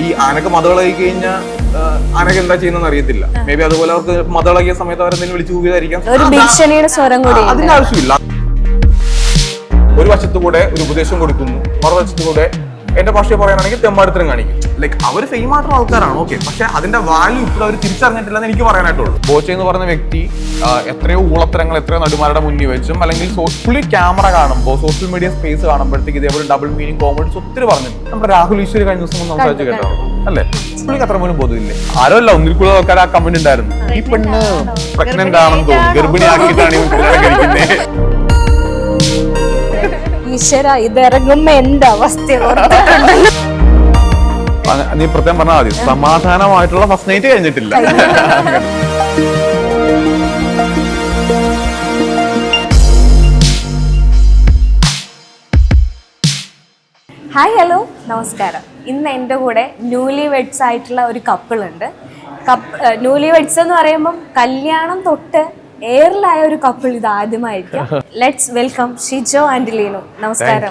ഈ ആനക്ക് മതകളായി കഴിഞ്ഞാൽ ആനക്ക് എന്താ ചെയ്യുന്നതെന്ന് അറിയത്തില്ല. മേ ബി അതുപോലെ അവർക്ക് മതകളാക്കിയ സമയത്ത് അവരെന്തെങ്കിലും വിളിച്ചു കൂടിയതായിരിക്കാം. അതിന്റെ ആവശ്യമില്ല. ഒരു വശത്തു കൂടെ ഒരു ഉപദേശം കൊടുക്കുന്നു, മറുവശത്തു കൂടെ എന്റെ ഭാഷയെ പറയാനാണെങ്കിൽ തെമ്മാടിത്തരം കാണിക്കും. ലൈക്ക് അവർ ഫെയിം ആയിട്ടുള്ള ആൾക്കാരാണ്, ഓക്കെ, പക്ഷെ അതിന്റെ വാല്യൂ ഇപ്പോൾ അവർ തിരിച്ചറിഞ്ഞിട്ടില്ലെന്ന് എനിക്ക് പറയാനായിട്ടുള്ളൂ. ബോച്ചെ എന്ന് പറയുന്ന വ്യക്തി എത്രയോ ഊളത്തരങ്ങൾ എത്രയോ നടുമാരുടെ മുന്നിൽ വെച്ചും അല്ലെങ്കിൽ ഫുള്ളി ക്യാമറ കാണുമ്പോൾ സോഷ്യൽ മീഡിയ സ്പേസ് കാണുമ്പോഴത്തേക്ക് ഇതേപോലെ ഡബിൾ മീനിങ് കോമഡീസ് ഒത്തിരി പറഞ്ഞു. നമ്മുടെ രാഹുൽ ഈശ്വരി കഴിഞ്ഞ ദിവസം സംസാരിച്ച് കേട്ടോ അല്ലേ, പുള്ളിക്ക് അത്ര പോലും ബോധമില്ലേ? ആരോ അല്ല, ഒന്നിൽ കൂടുതൽ ആൾക്കാർ ആ കമന്റ് ഉണ്ടായിരുന്നു, ഈ പെണ്ണ് പ്രഗ്നന്റ് ആണെന്ന് തോന്നുന്നു, ഗർഭിണിയാക്കിയിട്ടാണ് ഇവൻ കല്യാണം കഴിക്കുന്നത്. ഇതിറങ്ങുമ്പോ എന്താ അവസ്ഥ? നീ പ്രത്യേകം പറഞ്ഞാൽ മതി, സമാധാനമായിട്ടുള്ള ഫസ്റ്റ് നൈറ്റ് കഴിഞ്ഞിട്ടില്ല. ഹായ്, ഹലോ, നമസ്കാരം. ഇന്ന് എൻ്റെ കൂടെ ന്യൂലി വെഡ്സ് ആയിട്ടുള്ള ഒരു കപ്പിൾ ഉണ്ട്. ന്യൂലി വെഡ്സ് എന്ന് പറയുമ്പം കല്യാണം തൊട്ട് എയറിലായ ഒരു കപ്പിൾ ഇത് ആദ്യമായിരിക്കും. Let's welcome Shijo and Leenu. നമസ്കാരം.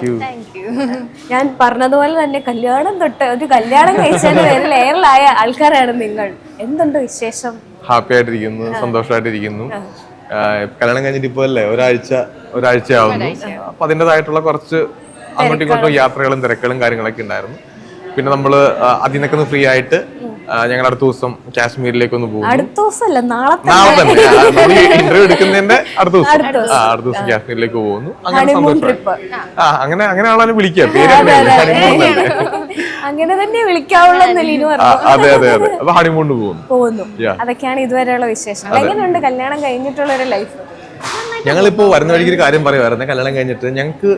ഞാൻ പറഞ്ഞതുപോലെ തന്നെ കല്യാണം തൊട്ട് ഒരു കല്യാണം കഴിച്ചതിന്റെ പേരിൽ എയറിലായ ആൾക്കാരാണ് നിങ്ങൾ. എന്തുണ്ട് വിശേഷം? ഹാപ്പി ആയിട്ടിരിക്കുന്നു, സന്തോഷമായിട്ടിരിക്കുന്നു. കല്യാണം കഴിഞ്ഞിട്ട് ഇപ്പൊ അല്ലേ ഒരാഴ്ച ആവുന്നു. അപ്പൊ അതിൻ്റെതായിട്ടുള്ള കുറച്ച് അങ്ങോട്ടും ഇങ്ങോട്ടും യാത്രകളും തിരക്കുകളും കാര്യങ്ങളൊക്കെ ഉണ്ടായിരുന്നു. പിന്നെ നമ്മള് അതിൽ നിന്നൊക്കെ ഫ്രീ ആയിട്ട് ഞങ്ങൾ അടുത്ത ദിവസം കാശ്മീരിലേക്ക് ഒന്ന് പോകും. നാളെ തന്നെ ഇന്റർവ്യൂ എടുക്കുന്നതിന്റെ അടുത്ത ദിവസം കാശ്മീരിലേക്ക് പോകുന്നു. അങ്ങനെ അങ്ങനെയാണല്ലോ വിളിക്കുക, പേര് അങ്ങനെ തന്നെ വിളിക്കാവുള്ളൂ. അതെ അതെ അതെ. അപ്പൊ ഹണിമൂണിന് പോകുന്നു. അതൊക്കെയാണ് ഇതുവരെയുള്ള വിശേഷം. എങ്ങനെയുണ്ട് കല്യാണം കഴിഞ്ഞിട്ടുള്ള ഒരു ലൈഫ്? ഞങ്ങളിപ്പോ വരുന്ന വഴിക്ക് ഒരു കാര്യം പറയുമായിരുന്നു. കല്യാണം കഴിഞ്ഞിട്ട് ഞങ്ങൾക്ക്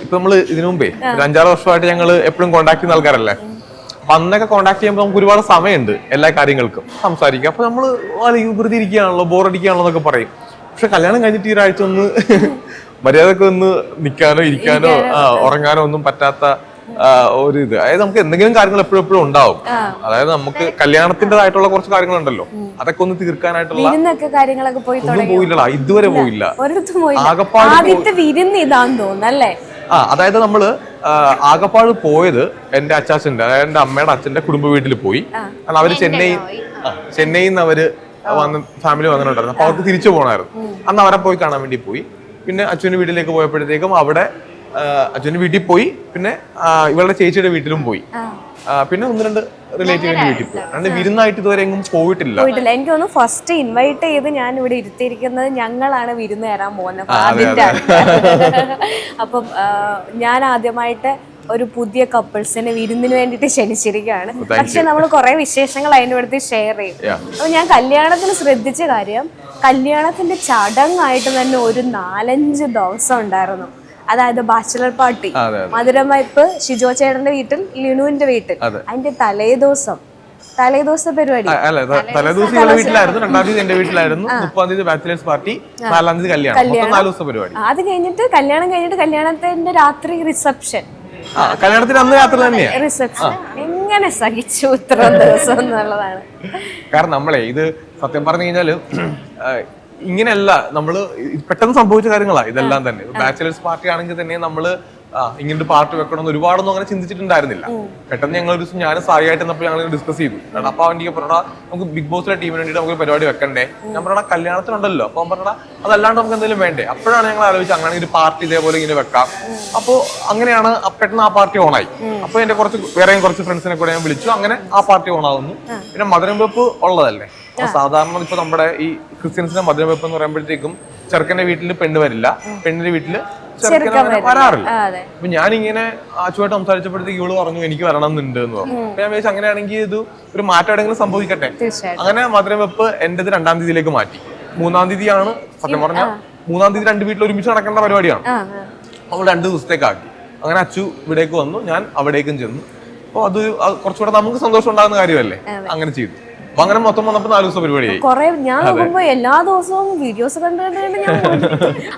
ഇപ്പൊ നമ്മള് ഇതിനു മുമ്പേ ഒരു 5-6 വർഷമായിട്ട് ഞങ്ങൾ എപ്പോഴും കോണ്ടാക്ട് ചെയ്യുന്ന ആൾക്കാരല്ലേ. അപ്പൊ അന്നൊക്കെ കോണ്ടാക്ട് ചെയ്യുമ്പോൾ നമുക്ക് ഒരുപാട് സമയമുണ്ട് എല്ലാ കാര്യങ്ങൾക്കും സംസാരിക്കാം. അപ്പൊ നമ്മള് വെറുതെ ഇരിക്കുകയാണല്ലോ, ബോറടിക്കുകയാണല്ലോ എന്നൊക്കെ പറയും. പക്ഷെ കല്യാണം കഴിഞ്ഞിട്ട് ഈ ഒരാഴ്ച ഒന്ന് മര്യാദക്ക് ഒന്ന് നിൽക്കാനോ ഇരിക്കാനോ ഉറങ്ങാനോ ഒന്നും പറ്റാത്ത ഒരു ഇത്. അതായത് നമുക്ക് എന്തെങ്കിലും കാര്യങ്ങൾ എപ്പോഴും ഉണ്ടാവും. അതായത് നമുക്ക് കല്യാണത്തിൻ്റെതായിട്ടുള്ള കുറച്ച് കാര്യങ്ങളുണ്ടല്ലോ, അതൊക്കെ ഒന്ന് തീർക്കാനായിട്ടുള്ള ഒന്നും പോയില്ലടാ, ഇതുവരെ പോയില്ല. അതായത് നമ്മള് ആകപ്പാട് പോയത് എന്റെ അച്ചാച്ചന്റെ, അതായത് എന്റെ അമ്മയുടെ അച്ഛന്റെ കുടുംബ വീട്ടിൽ പോയി. കാരണം അവര് ചെന്നൈയിൽ നിന്ന് അവര് ഫാമിലി വന്നിട്ടുണ്ടായിരുന്നു. അപ്പൊ അവർക്ക് തിരിച്ചു പോകണമായിരുന്നു. അന്ന് അവരെ പോയി കാണാൻ വേണ്ടി പോയി. പിന്നെ അച്ഛന്റെ വീട്ടിലേക്ക് പോയപ്പോഴത്തേക്കും അവിടെ അച്ഛന്റെ വീട്ടിൽ പോയി. പിന്നെ ഇവളുടെ ചേച്ചിയുടെ വീട്ടിലും പോയി. പിന്നെ 1-2 റിലേറ്റീവിന്റെ വീട്ടിൽ പോയി. അതുകൊണ്ട് വിരുന്നായിട്ട് ഇതുവരെ എങ്ങും പോയിട്ടില്ല. എനിക്ക് തോന്നുന്നു ഫസ്റ്റ് ഇൻവൈറ്റ് ചെയ്ത് ഞാൻ ഇവിടെ ഇരുത്തിയിരിക്കുന്നത് ഞങ്ങളാണ് വിരുന്ന് തരാൻ പോകുന്നത്. അപ്പം ഞാൻ ആദ്യമായിട്ട് ഒരു പുതിയ കപ്പിൾസിനെ വിരുന്നിന് വേണ്ടിട്ട് ക്ഷണിച്ചിരിക്കുകയാണ്. പക്ഷെ നമ്മൾ കുറെ വിശേഷങ്ങൾ അതിനടുത്ത് ഷെയർ ചെയ്യും. അപ്പൊ ഞാൻ കല്യാണത്തിന് ശ്രദ്ധിച്ച കാര്യം, കല്യാണത്തിന്റെ ചടങ്ങായിട്ട് തന്നെ ഒരു 4-5 ദിവസം ഉണ്ടായിരുന്നു. അതായത് ബാച്ചിലർ പാർട്ടി, മധുരമയപ്പ് ഷിജോ ചേട്ടന്റെ വീട്ടിൽ, ലിനുവിന്റെ വീട്ടിൽ. അതിന്റെ തലേദിവസം പരിപാടി. തലേദിവസം വീട്ടിലായിരുന്നു, 2-ാം തീയതി എന്റെ വീട്ടിലായിരുന്നു, 30-ാം തീയതി ബാച്ചിലേഴ്സ് പാർട്ടി, 4-ാം തീയതി കല്യാണം. 4 ദിവസം പരിപാടി. അത് കഴിഞ്ഞിട്ട് കല്യാണത്തിന്റെ രാത്രി റിസപ്ഷൻ. കല്യാണത്തിന് അന്ന് രാത്രി തന്നെയാണ് റിസപ്ഷൻ. എങ്ങനെ സഹിച്ചു ഇത്ര ദിവസം എന്നുള്ളതാണ്. കാരണം നമ്മളെ ഇത് സത്യം പറഞ്ഞു കഴിഞ്ഞാല് ഇങ്ങനെയല്ല, നമ്മള് പെട്ടെന്ന് സംഭവിച്ച കാര്യങ്ങളാ ഇതെല്ലാം തന്നെ. ബാച്ചിലേഴ്സ് പാർട്ടി ആണെങ്കിൽ തന്നെ നമ്മള് ഇങ്ങനൊരു പാർട്ടി വെക്കണമെന്ന് ഒരുപാടൊന്നും അങ്ങനെ ചിന്തിച്ചിട്ടുണ്ടായിരുന്നില്ല. പെട്ടെന്ന് ഞങ്ങൾ ഒരു ദിവസം ഞാനും സായിയായിട്ട് ഞങ്ങൾ ഡിസ്കസ് ചെയ്തു. അപ്പൊ അവൻ്റെ പറഞ്ഞാ നമുക്ക് ബിഗ് ബോസിലെ ടീമിന് വേണ്ടിയിട്ട് നമുക്ക് പരിപാടി വെക്കണ്ടേ. ഞാൻ പറഞ്ഞാ കല്യാണത്തിനുണ്ടല്ലോ. അപ്പൊ അവൻ പറഞ്ഞാ അതല്ലാണ്ട് നമുക്ക് എന്തെങ്കിലും വേണ്ടേ. അപ്പോഴാണ് ഞങ്ങൾ ആലോചിച്ചത് അങ്ങനെ ഒരു പാർട്ടി ഇതേപോലെ ഇങ്ങനെ വെക്കാം. അപ്പൊ അങ്ങനെയാണ് പെട്ടെന്ന് ആ പാർട്ടി ഓണായി. അപ്പൊ എന്റെ വേറെയും കുറച്ച് ഫ്രണ്ട്സിനെ കൂടെ ഞാൻ വിളിച്ചു. അങ്ങനെ ആ പാർട്ടി ഓണാവുന്നു. പിന്നെ മധുരം വെപ്പ് ഉള്ളതല്ലേ. സാധാരണ ഇപ്പൊ നമ്മുടെ ഈ ക്രിസ്ത്യൻസിന്റെ മധുരം വെപ്പ് എന്ന് പറയുമ്പോഴത്തേക്കും ചെറുക്കന്റെ വീട്ടിൽ പെണ്ണ് വരില്ല, പെണ്ണിന്റെ വീട്ടില് വരാറില്ല. അപ്പൊ ഞാനിങ്ങനെ ആച്ചുമായിട്ട് സംസാരിച്ചപ്പോഴത്തേക്ക് ഇവള് പറഞ്ഞു എനിക്ക് വരണം എന്നുണ്ട് എന്ന് പറഞ്ഞു. അപ്പൊ ഞാൻ വിചാരിച്ചു അങ്ങനെയാണെങ്കിൽ ഇത് ഒരു മാറ്റം എവിടെയെങ്കിലും സംഭവിക്കട്ടെ. അങ്ങനെ മധുരം വെപ്പ് എന്റേത് 2-ാം തീയതിയിലേക്ക് മാറ്റി. 3-ാം തീയതിയാണ് സത്യം പറഞ്ഞാൽ. 3-ാം തീയതി 2 വീട്ടിൽ ഒരുമിച്ച് നടക്കേണ്ട പരിപാടിയാണ്. അവൾ 2 ദിവസത്തേക്കാക്കി. അങ്ങനെ അച്ചു ഇവിടേക്ക് വന്നു, ഞാൻ അവിടേക്കും ചെന്നു. അപ്പൊ അത് കുറച്ചുകൂടെ നമുക്ക് സന്തോഷം ഉണ്ടാകുന്ന കാര്യമല്ലേ. അങ്ങനെ ചെയ്തു. അപ്പൊ അങ്ങനെ മൊത്തം വന്നപ്പോ 4 ദിവസം പരിപാടിയായി. കൊറേ ഞാൻ നോക്കുമ്പോ എല്ലാ ദിവസവും വീഡിയോസ് കണ്ടു ഞാൻ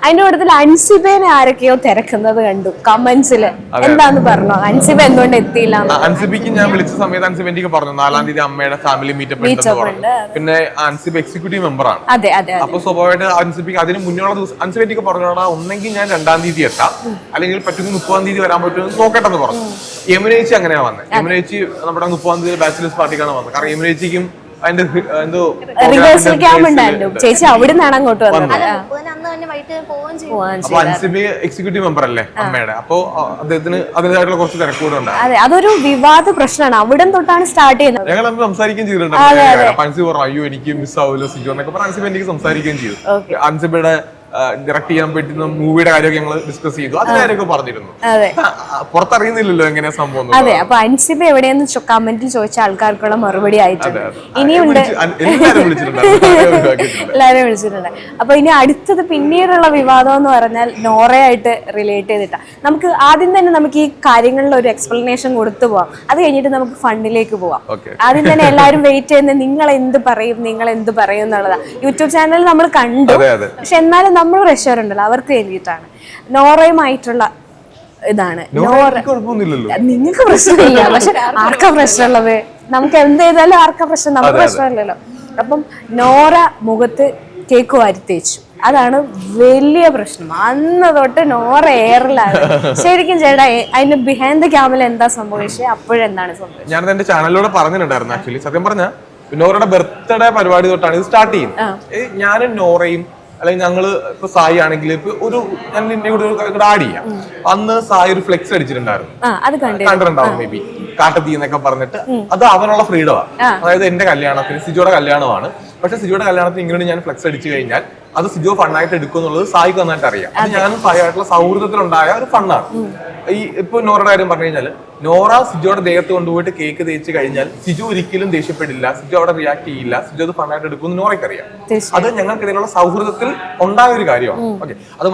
അതിന്റെ കൂട്ടത്തിൽ അൻസിബേനെ ആരൊക്കെയോ തിരക്കുന്നത് കണ്ടു കമന്റ്സില്. എന്താന്ന് പറഞ്ഞോ അൻസിബ എന്തുകൊണ്ട് എത്തിയില്ല? അൻസിബിക്ക് ഞാൻ വിളിച്ച സമയത്ത് അൻസിബ എനിക്ക് പറഞ്ഞു 4-ാം തീയതി അമ്മയുടെ ഫാമിലി മീറ്റപ്പ് ഉണ്ട്. പിന്നെ അൻസിബ എക്സിക്യൂട്ടീവ് മെമ്പറാണ്. അതെ അതെ. അപ്പൊ സ്വാഭാവികമായിട്ട് അൻസിബിക്ക് അതിന് മുന്നുള്ള ദിവസം അൻസിബ എനിക്ക് പറഞ്ഞോടാ ഒന്നെങ്കിൽ ഞാൻ 2-ാം തീയതി എത്താം, അല്ലെങ്കിൽ പറ്റുമെങ്കിൽ 30-ാം തീയതി വരാൻ പറ്റുമെന്ന് നോക്കട്ടെന്ന് പറഞ്ഞു. യമുനേച്ചി അങ്ങനെയാ വന്നത്. യമുനേച്ചി നമ്മുടെ 30-ാം തീയതി ബാച്ചിലേഴ്സ് പാർട്ടിക്കാണ് വന്നത്. കാരണം യമുനേച്ചിക്കും അതിന്റെ എന്തോ റിഹേഴ്സൽ ക്യാമ്പ് ഉണ്ടായിരുന്നു. ചേച്ചി അവിടെ നിന്നാണ് അങ്ങോട്ട് വന്നത്. അപ്പൊ അൻസിബി എക്സിക്യൂട്ടീവ് മെമ്പർ അല്ലേ അമ്മയുടെ. അപ്പൊ അദ്ദേഹത്തിന് അതിൻ്റെതായിട്ടുള്ള കുറച്ച് തിരക്കൂടുണ്ട്. അതെ, അതൊരു വിവാദ പ്രശ്നമാണ്. അവിടെ തൊട്ടാണ് സ്റ്റാർട്ട് ചെയ്യുന്നത്. ഞങ്ങൾ അന്ന് സംസാരിക്കുകയും ചെയ്തിട്ടുണ്ട്. അൻസിബി പറഞ്ഞു അയ്യോ എനിക്ക് മിസ് ആവുമല്ലോ സിജോ എന്നൊക്കെ പറഞ്ഞ അൻസിബി എനിക്ക് സംസാരിക്കുകയും ചെയ്തു. അൻസിബിയുടെ ഡയറക്ട് ചെയ്യാൻ പറ്റുന്ന മൂവിയുടെ കാര്യമൊക്കെ ഞങ്ങൾ ഡിസ്കസ് ചെയ്തു. അതിന്റെ കാര്യമൊക്കെ പറഞ്ഞിരുന്നു. പുറത്തറിയുന്നില്ലല്ലോ എങ്ങനെയാ സംഭവം. അതെ, അപ്പൊ അൻസിബ എവിടെയെന്ന് കമന്റിൽ ചോദിച്ച ആൾക്കാർക്കുള്ള മറുപടി ആയിട്ടുണ്ട്. ഇനിയുണ്ട്, എല്ലാരും വിളിച്ചിട്ടുണ്ട്. അപ്പൊ ഇനി അടുത്തത് പിന്നീടുള്ള വിവാദം എന്ന് പറഞ്ഞാൽ നോറയായിട്ട് റിലേറ്റ് ചെയ്തിട്ടാ. നമുക്ക് ആദ്യം തന്നെ നമുക്ക് ഈ കാര്യങ്ങളിൽ ഒരു എക്സ്പ്ലനേഷൻ കൊടുത്തു പോവാം. അത് കഴിഞ്ഞിട്ട് നമുക്ക് ഫണ്ടിലേക്ക് പോവാം. ആദ്യം തന്നെ എല്ലാവരും വെയിറ്റ് ചെയ്യുന്നത് നിങ്ങൾ എന്ത് പറയും എന്നുള്ളതാ. യൂട്യൂബ് ചാനൽ നമ്മൾ കണ്ടു, പക്ഷെ എന്നാലും നമ്മൾ പ്രഷർ ഉണ്ടല്ലോ അവർക്ക് വേണ്ടിയിട്ടാണ്. നോറയുമായിട്ടുള്ള ഇതാണ്. നിങ്ങൾക്ക് പ്രശ്നമില്ല, പക്ഷെ ആർക്കാ പ്രശ്നമുള്ളത്? നമുക്ക് എന്ത് ചെയ്താലും ആർക്കാ പ്രശ്നം? നമുക്ക് പ്രശ്നമില്ലല്ലോ. അപ്പം നോറ മുഖത്ത് കേക്ക് വാരി തേച്ചു. അതാണ് വലിയ പ്രശ്നം. അന്ന് തൊട്ട് നോറ എയറിലാണ്. ശരിക്കും ചേട്ടാ അതിന്റെ ബിഹൈൻഡ് ദ ക്യാമറ എന്താ സംഭവിച്ചത്? അപ്പോഴെന്താണ് സംഭവിച്ചത്? ഞാൻ എന്റെ ചാനലിലൂടെ പറഞ്ഞിട്ടുണ്ടായിരുന്നു. ആക്ച്വലി സത്യം പറഞ്ഞ നോറയുടെ ബർത്ത്ഡേ പരിപാടി തൊട്ടാണ് ഇത് സ്റ്റാർട്ട് ചെയ്യുന്നത്. ഞാനും നോറയും അല്ലെങ്കിൽ ഞങ്ങള് ഇപ്പൊ സായി ആണെങ്കിൽ ഇപ്പൊ ഞാൻ നിന്റെ കൂടെ ആഡ് ചെയ്യാം. അന്ന് സായി ഒരു ഫ്ലെക്സ് അടിച്ചിട്ടുണ്ടായിരുന്നു, കണ്ടിട്ടുണ്ടാവും മേ ബി, കാട്ടത്തി എന്നൊക്കെ പറഞ്ഞിട്ട്. അത് അവനുള്ള ഫ്രീഡമാണ്. അതായത് എന്റെ കല്യാണത്തിന്, സിജോയുടെ കല്യാണമാണ്. പക്ഷെ സിജോയുടെ കല്യാണത്തിന് ഇങ്ങനെ ഞാൻ ഫ്ലെക്സ് അടിച്ചു കഴിഞ്ഞാൽ അത് സിജോ ഫണ്ണായിട്ട് എടുക്കും എന്നുള്ളത് സായിക്ക് നന്നായിട്ട് അറിയാം. അത് ഞാനും സായിയായിട്ടുള്ള സൗഹൃദത്തിലുണ്ടായ ഒരു ഫണ്ണാണ്. ഈ ഇപ്പൊ നോറയുടെ കാര്യം പറഞ്ഞു കഴിഞ്ഞാൽ, നോറ സിജോയുടെ ദേഹത്ത് കൊണ്ടുപോയിട്ട് കേക്ക് തേച്ച് കഴിഞ്ഞാൽ സിജു ഒരിക്കലും ദേഷ്യപ്പെടില്ല, സിജു അവിടെ റിയാക്ട് ചെയ്യില്ല, സിജു അത് ഫണ്ണായിട്ട് എടുക്കും നോറയ്ക്ക് അറിയാം. അത് ഞങ്ങൾക്കിടയിലുള്ള സൗഹൃദത്തിൽ ഉണ്ടായ ഒരു കാര്യമാണ്. ഓക്കെ, അത്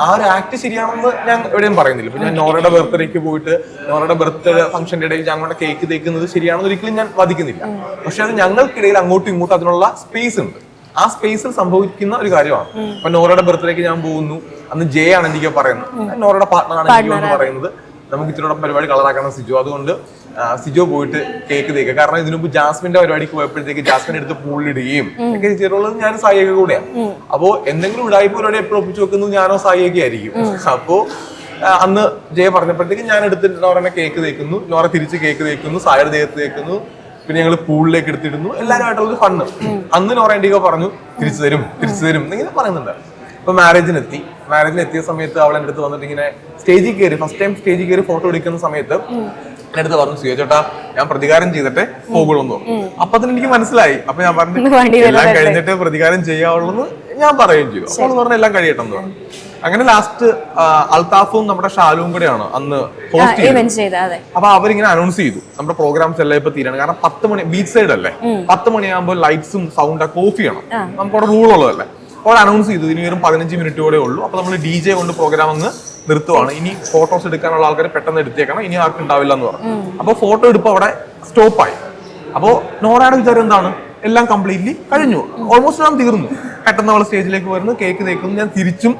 ആ ഒരു ആക്ട് ശരിയാണെന്ന് ഞാൻ എവിടെയും പറയുന്നില്ല. ഇപ്പൊ ഞാൻ നോറയുടെ ബർത്ത്ഡേക്ക് പോയിട്ട് നോറയുടെ ബർത്ത്ഡേ ഫംഗ്ഷന്റെ ഇടയിൽ ഞങ്ങളുടെ കേക്ക് തേക്കുന്നത് ശരിയാണെന്ന് ഒരിക്കലും ഞാൻ വാദിക്കുന്നില്ല. പക്ഷെ അത് ഞങ്ങൾക്കിടയിൽ അങ്ങോട്ടും ഇങ്ങോട്ടും അതിനുള്ള സ്പേസ് ഉണ്ട്. ആ സ്പേസിൽ സംഭവിക്കുന്ന ഒരു കാര്യമാണ്. അപ്പൊ നോറയുടെ ബർത്ത്ഡേക്ക് ഞാൻ പോകുന്നു, അന്ന് ജെ ആണ് എനിക്ക് പറയുന്നത്, നോറയുടെ പാർട്ട്ണറാണ് എനിക്ക് എന്ന് പറയുന്നത്, നമുക്ക് ഇത്തിരി പരിപാടി കളറാക്കണം സിജോ, അതുകൊണ്ട് സിജോ പോയിട്ട് കേക്ക് തേക്കുക. കാരണം ഇതിനു മുമ്പ് ജാസ്മിന്റെ പരിപാടിക്ക് പോയപ്പോഴത്തേക്ക് ജാസ്മിൻ എടുത്ത് പൂളിടുകയും ഒക്കെ ചെയ്തിട്ടുള്ളത് ഞാൻ സായിയൊക്കെ കൂടെയാണ്. അപ്പോ എന്തെങ്കിലും ഉടായ്പ പരിപാടി എപ്പോഴും ഒപ്പിച്ചു വെക്കുന്നത് ഞാനോ സായിയൊക്കെ ആയിരിക്കും. അപ്പോ അന്ന് ജയ പറഞ്ഞപ്പോഴത്തേക്ക് ഞാൻ എടുത്തിട്ട് നോറനെ കേക്ക് തേക്കുന്നു, നോറ തിരിച്ച് കേക്ക് തേക്കുന്നു, സായുടെ ദേഹത്ത് തേക്കുന്നു, പിന്നെ ഞങ്ങൾ പൂളിലേക്ക് എടുത്തിടുന്നു, എല്ലാവരുമായിട്ടുള്ള ഫണ്ണ്. അന്ന് നോറ എൻഡിഗോ പറഞ്ഞു തിരിച്ചു തരും എന്നിങ്ങനെ പറയുന്നുണ്ട്. അപ്പൊ മാരേജിനെത്തിയ സമയത്ത് അവൾ എൻ്റെ അടുത്ത് വന്നിട്ട് ഇങ്ങനെ സ്റ്റേജിൽ കയറി, ഫസ്റ്റ് ടൈം സ്റ്റേജിൽ കയറി ഫോട്ടോ എടുക്കുന്ന സമയത്ത് എൻ്റെ അടുത്ത് പറഞ്ഞു, സിയോ ചേട്ടാ ഞാൻ പ്രതികാരം ചെയ്തിട്ടേ പോകുള്ളൂ. അപ്പൊ അതിന് എനിക്ക് മനസ്സിലായി. അപ്പൊ ഞാൻ പറഞ്ഞു എല്ലാം കഴിഞ്ഞിട്ട് പ്രതികാരം ചെയ്യാവുള്ളൂ ഞാൻ പറയുകയും ചെയ്തു. അപ്പോൾ പറഞ്ഞു എല്ലാം കഴിയട്ടെന്ന് പറഞ്ഞു. അങ്ങനെ ലാസ്റ്റ് അൽത്താഫും നമ്മുടെ ഷാലുവും കൂടെയാണ് അന്ന് ഹോസ്റ്റ് ചെയ്തത്. അപ്പൊ അവരിങ്ങനെ അനൗൺസ് ചെയ്തു നമ്മുടെ പ്രോഗ്രാംസ് എല്ലാം ഇപ്പൊ തീരാണ്. കാരണം 10 മണി ബീച്ച് സൈഡ് അല്ലേ, 10 മണിയാകുമ്പോൾ ലൈറ്റ്സും സൗണ്ടൊക്കെ ഓഫ് ചെയ്യണം, നമുക്കവിടെ റൂൾ ഉള്ളതല്ലേ. അപ്പോൾ അനൗൺസ് ചെയ്തു ഇനി വെറും 15 മിനിറ്റ് കൂടെ ഉള്ളൂ. അപ്പൊ നമ്മൾ DJ കൊണ്ട് പ്രോഗ്രാം അങ്ങ് നിർത്തുവാണ്. ഇനി ഫോട്ടോസ് എടുക്കാനുള്ള ആൾക്കാർ പെട്ടെന്ന് എടുത്തേക്കണം, ഇനി ആർക്കും ഉണ്ടാവില്ല എന്ന് പറഞ്ഞു. അപ്പൊ ഫോട്ടോ എടുപ്പ് അവിടെ സ്റ്റോപ്പായി. അപ്പോ നോറയുടെ വിചാരം എന്താണ്, എല്ലാം കംപ്ലീറ്റ്ലി കഴിഞ്ഞു, ഓൾമോസ്റ്റ് ഞാൻ തീർന്നു. പെട്ടെന്ന് അവൾ സ്റ്റേജിലേക്ക് വരുന്നു, കേക്ക് തേക്കുന്നു, ഞാൻ തിരിച്ചും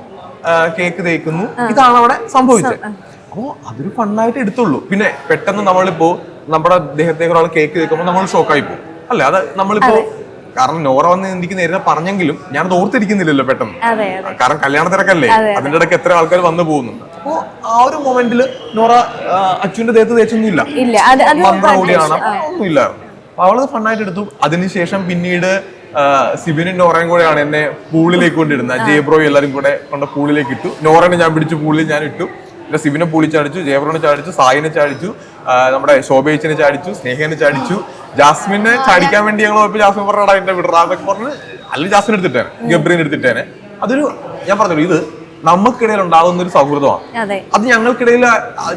കേക്ക് തേക്കുന്നു. ഇതാണ് അവിടെ സംഭവിച്ചത്. അപ്പോ അതൊരു ഫണ്ണായിട്ട് എടുത്തുള്ളൂ. പിന്നെ പെട്ടെന്ന് നമ്മളിപ്പോ നമ്മുടെ ദേഹത്തേക്ക് ഒരാൾ കേക്ക് തേക്കുമ്പോൾ നമ്മൾ ഷോക്കായി പോകും അല്ലെ. അത് നമ്മളിപ്പോ കാരണം നോറ വന്ന് എനിക്ക് നേരെ പറഞ്ഞെങ്കിലും ഞാനത് ഓർത്തിരിക്കുന്നില്ലല്ലോ പെട്ടെന്ന്, കാരണം കല്യാണ തിരക്കല്ലേ, അതിന്റെ ഇടയ്ക്ക് എത്ര ആൾക്കാർ വന്നു പോകുന്നുണ്ട്. അപ്പോ ആ ഒരു മൊമെന്റില് നോറ അച്ഛന്റെ ദേഹത്ത് തേച്ചൊന്നുമില്ല, മന്ത്രം കൂടിയാണ്, ഒന്നുമില്ലായിരുന്നു. അപ്പൊ അവളത് ഫണ്ണായിട്ട് എടുത്തു. അതിനുശേഷം പിന്നീട് സിബിനും നോറയും കൂടെയാണ് എന്നെ പൂളിലേക്ക് കൊണ്ടിടുന്നത്. ജയബ്രോ എല്ലാരും കൂടെ കൊണ്ട് പൂളിലേക്ക് ഇട്ടു. നോറനെ ഞാൻ പിടിച്ചു പൂളിൽ ഞാൻ ഇട്ടു. പിന്നെ സിബിനെ പൂളി ചാടിച്ചു, ജയബ്രോനെ ചാടിച്ചു, സായിനെ ചാടിച്ചു, നമ്മുടെ ശോഭേച്ചിനെ ചാടിച്ചു, സ്നേഹനെ ചാടിച്ചു, ജാസ്മിനെ ചാടിക്കാൻ വേണ്ടി ഞങ്ങൾ പോയപ്പോ ജാസ്മിൻ പറഞ്ഞാ എന്റെ വിടറാന്നൊക്കെ പറഞ്ഞ് അല്ലെങ്കിൽ ജാസ്മിൻ എടുത്തിട്ടേനെ, ഗബ്രീനെ എടുത്തിട്ടേനെ. അതൊരു ഞാൻ പറഞ്ഞല്ലോ, ഇത് നമുക്കിടയിൽ ഉണ്ടാകുന്ന ഒരു സൗഹൃദമാണ്. അത്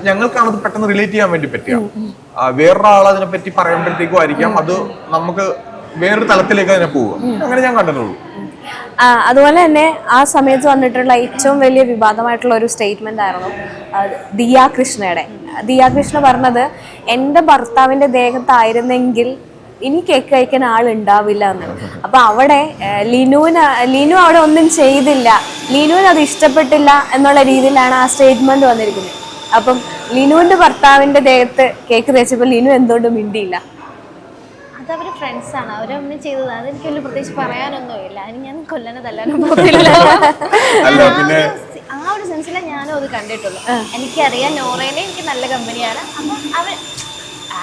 ഞങ്ങൾക്കാണ് അത് പെട്ടെന്ന് റിലേറ്റ് ചെയ്യാൻ വേണ്ടി പറ്റുക. വേറൊരാൾ അതിനെ പറ്റി പറയുമ്പോഴത്തേക്കും ആയിരിക്കാം അത് നമുക്ക് വേറൊരു തലത്തിലേക്ക് അതിനെ പോവുക. അങ്ങനെ ഞാൻ കണ്ടിട്ടുള്ളൂ. അതുപോലെ തന്നെ ആ സമയത്ത് വന്നിട്ടുള്ള ഏറ്റവും വലിയ വിവാദമായിട്ടുള്ള ഒരു സ്റ്റേറ്റ്മെന്റ് ആയിരുന്നു ദിയ കൃഷ്ണ പറഞ്ഞത്, എൻ്റെ ഭർത്താവിന്റെ ദേഹത്തായിരുന്നെങ്കിൽ ഇനി കേക്ക് കഴിക്കാൻ ആളുണ്ടാവില്ല എന്നാണ്. അപ്പൊ അവിടെ ലിനു അവിടെ ഒന്നും ചെയ്തില്ല, ലിനുവിന് അത് ഇഷ്ടപ്പെട്ടില്ല എന്നുള്ള രീതിയിലാണ് ആ സ്റ്റേറ്റ്മെന്റ് വന്നിരിക്കുന്നത്. അപ്പം ലിനുവിന്റെ ഭർത്താവിന്റെ ദേഹത്ത് കേക്ക് തേച്ചപ്പോൾ ലിനു എന്തുകൊണ്ട് മിണ്ടിയില്ല? അതവര് ഫ്രണ്ട്സാണ്, അവരൊന്നും ചെയ്തത്. അതെനിക്ക് വലിയ പ്രത്യേകിച്ച് പറയാനൊന്നുമില്ല. അതിന് ഞാൻ കൊല്ലാനോ തല്ലാനോ പോകില്ല. ആ ഒരു സെൻസിലാണ് ഞാനും അത് കണ്ടിട്ടുള്ളൂ. എനിക്കറിയാം നോറേനെ എനിക്ക് നല്ല കമ്പനിയാണ്. അപ്പം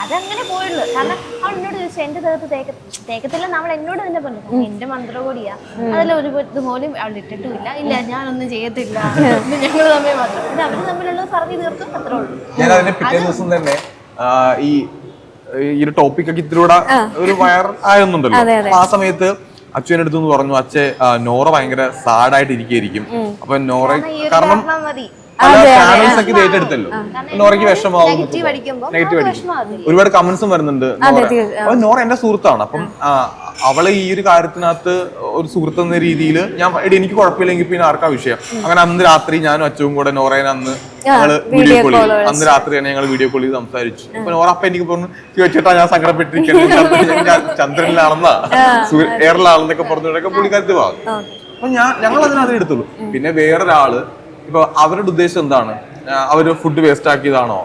അതങ്ങനെ പോയുള്ളൂ. കാരണം അവൾ എന്നോട് ചോദിച്ചു എന്റെ ദേഹത്ത് തേക്കത്തില്ല. നമ്മൾ എന്നോട് തന്നെ പറഞ്ഞു എന്റെ മന്ത്രം കൂടിയാ, അതിലൊരു ഇതുപോലും അവൾ ഇട്ടിട്ടുമില്ല. ഇല്ല ഞാനൊന്നും ചെയ്യത്തില്ല, ഞങ്ങൾ തമ്മിൽ മാത്രം. പിന്നെ അവര് തമ്മിലുള്ളത് പറഞ്ഞു തീർക്കും, അത്രേ ഉള്ളൂ. ഞാൻ അതിന്റെ പിറ്റേ ദിവസം തന്നെ ഈ ഒരു ടോപ്പിക്കൊക്കെ ഇത്തിലൂടെ ഒരു വയർ ആയൊന്നുണ്ടല്ലോ. ആ സമയത്ത് അച്ഛൻ്റെ അടുത്ത് പറഞ്ഞു, നോറ ഭയങ്കര സാഡായിട്ട് ഇരിക്കും. അപ്പൊ നോറ കാരണം ചാനൽസ് ഒക്കെ ഏറ്റെടുത്തല്ലോ, നോറയ്ക്ക് വിഷമാവും, നെഗറ്റീവ് അടിക്കും. ഒരുപാട് കമന്റ്സും വരുന്നുണ്ട്. അപ്പൊ നോറ എന്റെ സുഹൃത്താണ്. അപ്പം അവളെ ഈ ഒരു കാര്യത്തിനകത്ത് ഒരു സുഹൃത്ത് എന്ന രീതിയിൽ എനിക്ക് കുഴപ്പമില്ലെങ്കിൽ പിന്നെ ആർക്കാ വിഷയം. അങ്ങനെ അന്ന് രാത്രി ഞാനും അച്ഛനും കൂടെ നോറേനെ ഞങ്ങള് വീഡിയോ കോൾ ചെയ്തു. അന്ന് രാത്രി തന്നെ ഞങ്ങൾ വീഡിയോ കോൾ ചെയ്ത് സംസാരിച്ചു. അപ്പൊ നോറ അപ്പൊ എനിക്ക് പറഞ്ഞു, ചോദിച്ചിട്ടാ ഞാൻ സങ്കടപ്പെട്ടിരിക്കുന്നത്, ചന്ദ്രനിലാണെന്നാ എയറിലാണെന്നൊക്കെ പറഞ്ഞൊക്കെ പുള്ളിക്കാരത്ത് ഭാഗം. അപ്പൊ ഞങ്ങൾ അതിനകത്ത് എടുത്തുള്ളൂ. പിന്നെ വേറൊരാള് ഇപ്പൊ അവരുടെ ഉദ്ദേശം എന്താണ്, അവര് ഫുഡ് വേസ്റ്റ് ആക്കിയതാണോ,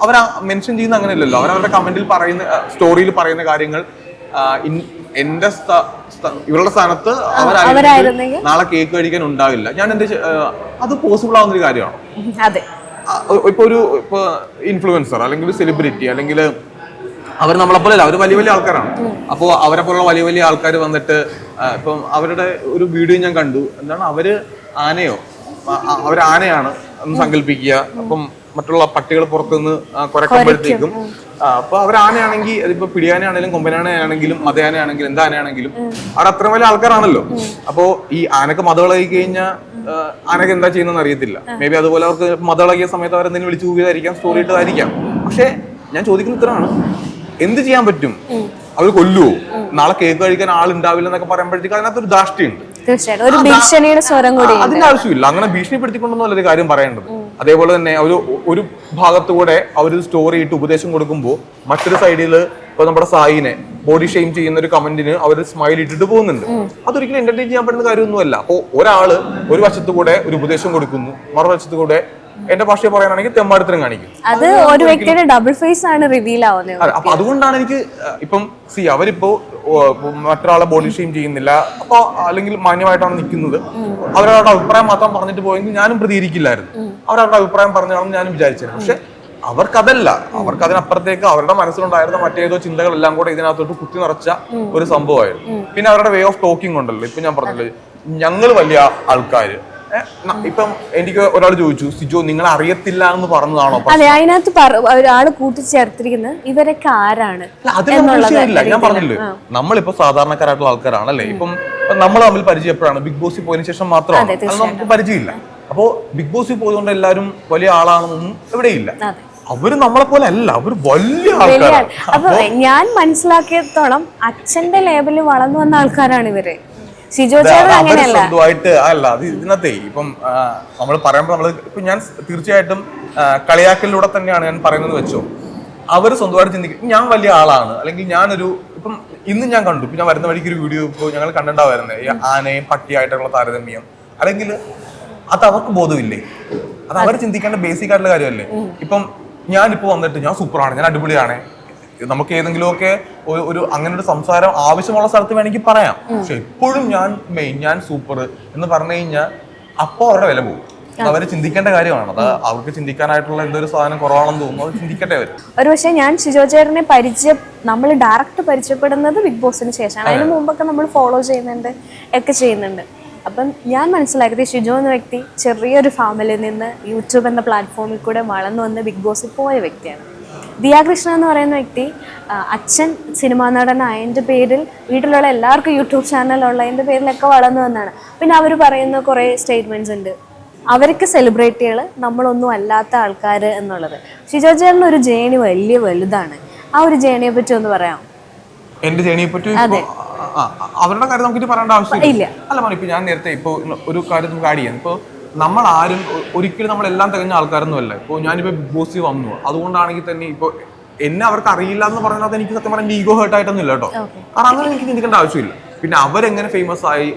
അവർ മെൻഷൻ ചെയ്യുന്ന അങ്ങനെയല്ലല്ലോ. അവരവരുടെ കമന്റിൽ പറയുന്ന, സ്റ്റോറിയിൽ പറയുന്ന കാര്യങ്ങൾ എന്റെ ഇവരുടെ സ്ഥാനത്ത് അവരായിരുന്നെങ്കിൽ നാളെ കേക്ക് കഴിക്കാൻ ഉണ്ടാവില്ല. ഞാൻ അത് പോസിബിൾ ആവുന്ന ഒരു കാര്യമാണ്. ഇപ്പൊ ഇൻഫ്ലുവൻസർ അല്ലെങ്കിൽ ഒരു സെലിബ്രിറ്റി അല്ലെങ്കിൽ അവർ നമ്മളെപ്പോലല്ല, അവർ വലിയ വലിയ ആൾക്കാരാണ്. അപ്പോൾ അവരെ പോലുള്ള വലിയ വലിയ ആൾക്കാർ വന്നിട്ട് ഇപ്പം അവരുടെ ഒരു വീഡിയോ ഞാൻ കണ്ടു. എന്താണ്, അവരാനയാണ് എന്ന് സങ്കല്പിക്കുക. അപ്പം മറ്റുള്ള പട്ടികൾ പുറത്തുനിന്ന് കുരക്കുമ്പോഴത്തേക്കും അപ്പൊ അവരാനയാണെങ്കിൽ അതിപ്പോ പിടിയാനയാണെങ്കിലും കൊമ്പനാനയാണെങ്കിലും മതയാനയാണെങ്കിലും എന്താനയാണെങ്കിലും അവിടെ അത്ര വലിയ ആൾക്കാരാണല്ലോ. അപ്പോ ഈ ആനക്ക് മതകളായി കഴിഞ്ഞാൽ ആനക്ക് എന്താ ചെയ്യുന്നതെന്ന് അറിയത്തില്ല. മേ ബി അതുപോലെ അവർക്ക് മതകളാക്കിയ സമയത്ത് അവരെന്തെങ്കിലും വിളിച്ചു പോയതായിരിക്കാം, സ്റ്റോറി ഇട്ടതായിരിക്കാം. പക്ഷെ ഞാൻ ചോദിക്കുന്ന ഇത്രയാണ്, എന്ത് ചെയ്യാൻ പറ്റും? അവർ കൊല്ലുവോ? നാളെ കേക്ക് കഴിക്കാൻ ആളുണ്ടാവില്ല എന്നൊക്കെ പറയുമ്പോഴത്തേക്ക് അതിനകത്തൊരു ധാഷ്ടിയുണ്ട്. അതിന്റെ ആവശ്യമില്ല. അങ്ങനെ ഭീഷണിപ്പെടുത്തിക്കൊണ്ടൊന്നും അല്ല ഒരു കാര്യം പറയേണ്ടത്. അതേപോലെ തന്നെ ഒരു ഭാഗത്തുകൂടെ അവരൊരു സ്റ്റോറി ഇട്ട് ഉപദേശം കൊടുക്കുമ്പോൾ മറ്റൊരു സൈഡില് ഇപ്പൊ നമ്മുടെ സായിനെ ബോഡി ഷെയിം ചെയ്യുന്ന ഒരു കമന്റിന് അവർ സ്മൈൽ ഇട്ടിട്ട് പോകുന്നുണ്ട്. അതൊരിക്കലും എന്റർടൈൻ ചെയ്യാൻ പറ്റുന്ന കാര്യമൊന്നുമല്ല. അപ്പോ ഒരാള് ഒരു വശത്തുകൂടെ ഒരു ഉപദേശം കൊടുക്കുന്നു, മറുവശത്തുകൂടെ എന്റെ ഭാഷയെ പറയാനാണെങ്കിൽ തെമ്മാടിത്തരം കാണിക്കും. അത് ഒരു വ്യക്തിയുടെ ഡബിൾ ഫേസ് ആണ് റിവീൽ ആവുന്നത്. അപ്പൊ അതുകൊണ്ടാണ് എനിക്ക് ഇപ്പം അവരിപ്പോ മറ്റൊരാളെ ബോഡി ഷെയിം ചെയ്യുന്നില്ല, അപ്പൊ അല്ലെങ്കിൽ മാന്യമായിട്ടാണ് നിൽക്കുന്നത്. അവരവരുടെ അഭിപ്രായം മാത്രം പറഞ്ഞിട്ട് പോയെങ്കിൽ ഞാനും പ്രതികരിക്കില്ലായിരുന്നു. അവരവരുടെ അഭിപ്രായം പറഞ്ഞാണെന്ന് ഞാനും വിചാരിച്ചത്. പക്ഷെ അവർക്കതല്ല, അവർക്ക് അതിനപ്പുറത്തേക്ക് അവരുടെ മനസ്സിലുണ്ടായിരുന്ന മറ്റേതോ ചിന്തകളെല്ലാം കൂടെ ഇതിനകത്തോട്ട് കുത്തി നിറച്ച ഒരു സംഭവമായിരുന്നു. പിന്നെ അവരുടെ വേ ഓഫ് ടോക്കിംഗ് ഉണ്ടല്ലോ. ഇപ്പൊ ഞാൻ പറഞ്ഞില്ലേ, ഞങ്ങൾ വലിയ ആൾക്കാര്. ഇപ്പം എനിക്ക് ഒരാൾ ചോദിച്ചു, സിജോ നിങ്ങൾ അറിയത്തില്ല എന്ന് പറഞ്ഞതാണോ? അതെ, അതിനകത്ത് ഒരാള് കൂട്ടിച്ചേർത്തിരിക്കുന്നത് ഇവരൊക്കെ ആരാണ്. ഞാൻ പറഞ്ഞില്ലേ, നമ്മളിപ്പോ സാധാരണക്കാരായിട്ടുള്ള ആൾക്കാരാണല്ലേ. ഇപ്പം നമ്മൾ തമ്മിൽ പരിചയപ്പെടാണ് ബിഗ് ബോസിൽ പോയതിനു ശേഷം മാത്രമാണ്, അത് നമുക്ക് പരിചയമില്ല. അപ്പോ ബിഗ് ബോസിൽ പോയതുകൊണ്ട് എല്ലാവരും വലിയ ആളാണെന്നൊന്നും എവിടെയില്ല. അവര് നമ്മളെ പോലെ അല്ല, അവര് വലിയ ആൾക്കാരാണ്. അപ്പൊ ഞാൻ മനസ്സിലാക്കിയത്തോളം അച്ഛന്റെ ലേബലിൽ വളർന്നു വന്ന ആൾക്കാരാണ് ഇവര്. സ്വന്തമായിട്ട് അല്ല, അത് ഇതിനകത്തെ ഇപ്പം നമ്മൾ പറയുമ്പോൾ ഇപ്പൊ ഞാൻ തീർച്ചയായിട്ടും കളിയാക്കലിലൂടെ തന്നെയാണ് ഞാൻ പറയുന്നത് വെച്ചോ. അവര് സ്വന്തമായിട്ട് ചിന്തിക്കും ഞാൻ വലിയ ആളാണ്, അല്ലെങ്കിൽ ഞാനൊരു ഇപ്പം ഇന്ന് ഞാൻ കണ്ടു, ഇപ്പൊ ഞാൻ വരുന്ന വഴിക്ക് ഒരു വീഡിയോ ഇപ്പോൾ ഞങ്ങൾ കണ്ടിട്ടുണ്ടാവുന്നത് ഈ ആനയും പട്ടിയായിട്ടുള്ള താരതമ്യം, അല്ലെങ്കിൽ അത് അവർക്ക് ബോധമില്ലേ? അത് അവർ ചിന്തിക്കേണ്ട ബേസിക് ആയിട്ടുള്ള കാര്യമല്ലേ. ഇപ്പം ഞാനിപ്പോ വന്നിട്ട് ഞാൻ സൂപ്പറാണ്, ഞാൻ അടിപൊളിയാണ്, നമുക്ക് ഏതെങ്കിലുമൊക്കെ ഒരു അങ്ങനെ ഒരു സംസാരം ആവശ്യമുള്ള സ്ഥലത്ത് വേണമെങ്കിൽ പറയാം. പക്ഷെ എപ്പോഴും ഞാൻ സൂപ്പർ എന്ന് പറഞ്ഞു കഴിഞ്ഞാൽ അപ്പൊ അവരുടെ വില പോകും. അവര് ചിന്തിക്കേണ്ട കാര്യമാണ്. അത് അവർക്ക് ചിന്തിക്കാനായിട്ടുള്ള എന്തൊരു സാധനം കുറവാണെന്ന് തോന്നുന്നു, അത് ചിന്തിക്കട്ടെ അവര്. ഒരു പക്ഷെ ഞാൻ ഷിജോ ചേട്ടനെ നമ്മൾ ഡയറക്റ്റ് പരിചയപ്പെടുന്നത് ബിഗ് ബോസിന് ശേഷമാണ്. അതിന് മുമ്പൊക്കെ നമ്മൾ ഫോളോ ചെയ്യുന്നുണ്ട്, ഒക്കെ ചെയ്യുന്നുണ്ട്. അപ്പം ഞാൻ മനസ്സിലാക്കിയത് ഷിജോ എന്ന വ്യക്തി ചെറിയൊരു ഫാമിലിയിൽ നിന്ന് യൂട്യൂബ് എന്ന പ്ലാറ്റ്ഫോമിൽ കൂടെ വളർന്നു വന്ന് ബിഗ് ബോസിൽ പോയ വ്യക്തിയാണ്. ദിയാകൃഷ്ണ എന്ന് പറയുന്ന വ്യക്തി അച്ഛൻ സിനിമാ നടനായതിൻ്റെ പേരിൽ വീട്ടിലുള്ള എല്ലാവർക്കും യൂട്യൂബ് ചാനലുള്ളതിൻ്റെ പേരിലൊക്കെ വളർന്നു വന്നതാണ്. പിന്നെ അവർ പറയുന്ന കുറേ സ്റ്റേറ്റ്മെൻറ്റ്സ് ഉണ്ട്, അവർക്ക് സെലിബ്രിറ്റികൾ, നമ്മളൊന്നും അല്ലാത്ത ആൾക്കാർ എന്നുള്ളത്. ഷിജോ ചേട്ടൻ്റെ ഒരു ജേണി വലുതാണ്. ആ ഒരു ജേണിയെ പറ്റി ഒന്ന് പറയാം. എന്റെ ജേണിയെ പറ്റി അവരുടെ കാര്യം നമുക്ക് പറയേണ്ട ആവശ്യമില്ല. അല്ല മോനെ, ഇപ്പൊ ഞാൻ നേരത്തെ ഇപ്പൊ ഒരു കാര്യം നമുക്ക് ആഡ് ചെയ്യാം. ഇപ്പൊ നമ്മൾ ആരും ഒരിക്കലും നമ്മളെല്ലാം തികഞ്ഞ ആൾക്കാരൊന്നും അല്ല. ഇപ്പോൾ ഞാനിപ്പോൾ ബിഗ് ബോസിൽ വന്നു, അതുകൊണ്ടാണെങ്കിൽ തന്നെ ഇപ്പോൾ എന്നെ അവർക്ക് അറിയില്ല എന്ന് പറയുന്നത് എനിക്ക് സത്യം പറഞ്ഞാൽ ഈഗോ ഹേർട്ട് ആയിട്ടൊന്നും ഇല്ല കേട്ടോ. കാരണം അങ്ങനെ എനിക്ക് ചിന്തിക്കേണ്ട ആവശ്യമില്ല. പിന്നെ അവരെങ്ങനെ ഫേമസ് ആയി,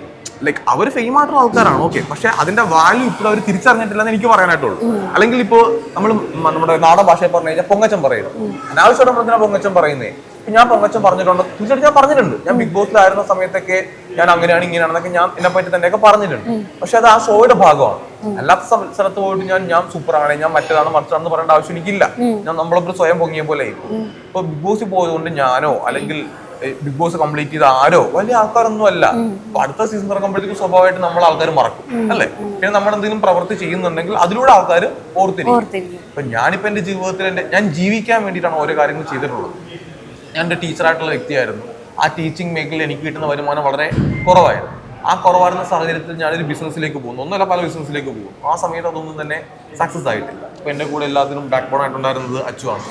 ലൈക്ക് അവർ ഫെയിം ആയിട്ടുള്ള ആൾക്കാരാണ്, ഓക്കെ, പക്ഷെ അതിന്റെ വാല്യൂ ഇപ്പോൾ അവർ തിരിച്ചറിഞ്ഞിട്ടില്ലെന്ന് എനിക്ക് പറയാനായിട്ടുള്ളൂ. അല്ലെങ്കിൽ ഇപ്പോ നമ്മൾ നമ്മുടെ നാടൻ ഭാഷയിൽ പറഞ്ഞു കഴിഞ്ഞാൽ പൊങ്ങച്ചം പറയുന്നത് അനാവശ്യമായിട്ട് നമ്മളെന്തിനാ പൊങ്ങച്ചം പറയുന്നേ. ഞാൻ പൊങ്ങച്ചം പറഞ്ഞിട്ടുണ്ട്, തീർച്ചയായിട്ടും ഞാൻ പറഞ്ഞിട്ടുണ്ട്. ഞാൻ ബിഗ് ബോസിലായിരുന്ന സമയത്തൊക്കെ ഞാൻ അങ്ങനെയാണ് ഇങ്ങനെയാണെന്നൊക്കെ ഞാൻ എന്നെ പറ്റി തന്നെയൊക്കെ പറഞ്ഞിട്ടുണ്ട്. പക്ഷെ അത് ആ ഷോയുടെ ഭാഗമാണ്. അല്ലാത്ത സ്ഥലത്ത് പോയിട്ട് ഞാൻ സൂപ്പറാണ്, ഞാൻ മറ്റേതാണ് മറിച്ചാണെന്ന് പറയേണ്ട ആവശ്യം എനിക്കില്ല. ഞാൻ നമ്മളൊക്കെ സ്വയം പൊങ്ങിയ പോലെ ആയിരിക്കും. ഇപ്പൊ ബിഗ് ബോസിൽ പോയതുകൊണ്ട് ഞാനോ അല്ലെങ്കിൽ ബിഗ് ബോസ് കംപ്ലീറ്റ് ചെയ്ത ആരോ വലിയ ആൾക്കാരൊന്നും അല്ല. അപ്പൊ അടുത്ത സീസൺ ഇറങ്ങുമ്പോഴത്തേക്കും സ്വാഭാവികമായിട്ട് നമ്മൾ ആൾക്കാർ മറക്കും അല്ലേ. പിന്നെ നമ്മൾ എന്തെങ്കിലും പ്രവൃത്തി ചെയ്യുന്നുണ്ടെങ്കിൽ അതിലൂടെ ആൾക്കാർ ഓർത്തിരിക്കും. അപ്പൊ ഞാനിപ്പോ എന്റെ ജീവിതത്തിൽ ഞാൻ ജീവിക്കാൻ വേണ്ടിയിട്ടാണ് ഓരോ കാര്യങ്ങൾ ചെയ്തിട്ടുള്ളത്. ഞാൻ എന്റെ ടീച്ചറായിട്ടുള്ള വ്യക്തിയായിരുന്നു. ആ ടീച്ചിങ് മേഖലയിൽ എനിക്ക് കിട്ടുന്ന വരുമാനം വളരെ കുറവായിരുന്നു. ആ കുറവായിരുന്ന സാഹചര്യത്തിൽ ഞാനൊരു ബിസിനസ്സിലേക്ക് പോകുന്നു, ഒന്നല്ല പല ബിസിനസ്സിലേക്ക് പോകും. ആ സമയത്ത് അതൊന്നും തന്നെ സക്സസ് ആയിട്ടില്ല. അപ്പൊ എന്റെ കൂടെ എല്ലാത്തിനും ബാക്ക് ബോൺ ആയിട്ടുണ്ടായിരുന്നത് അച്ചു ആണ്.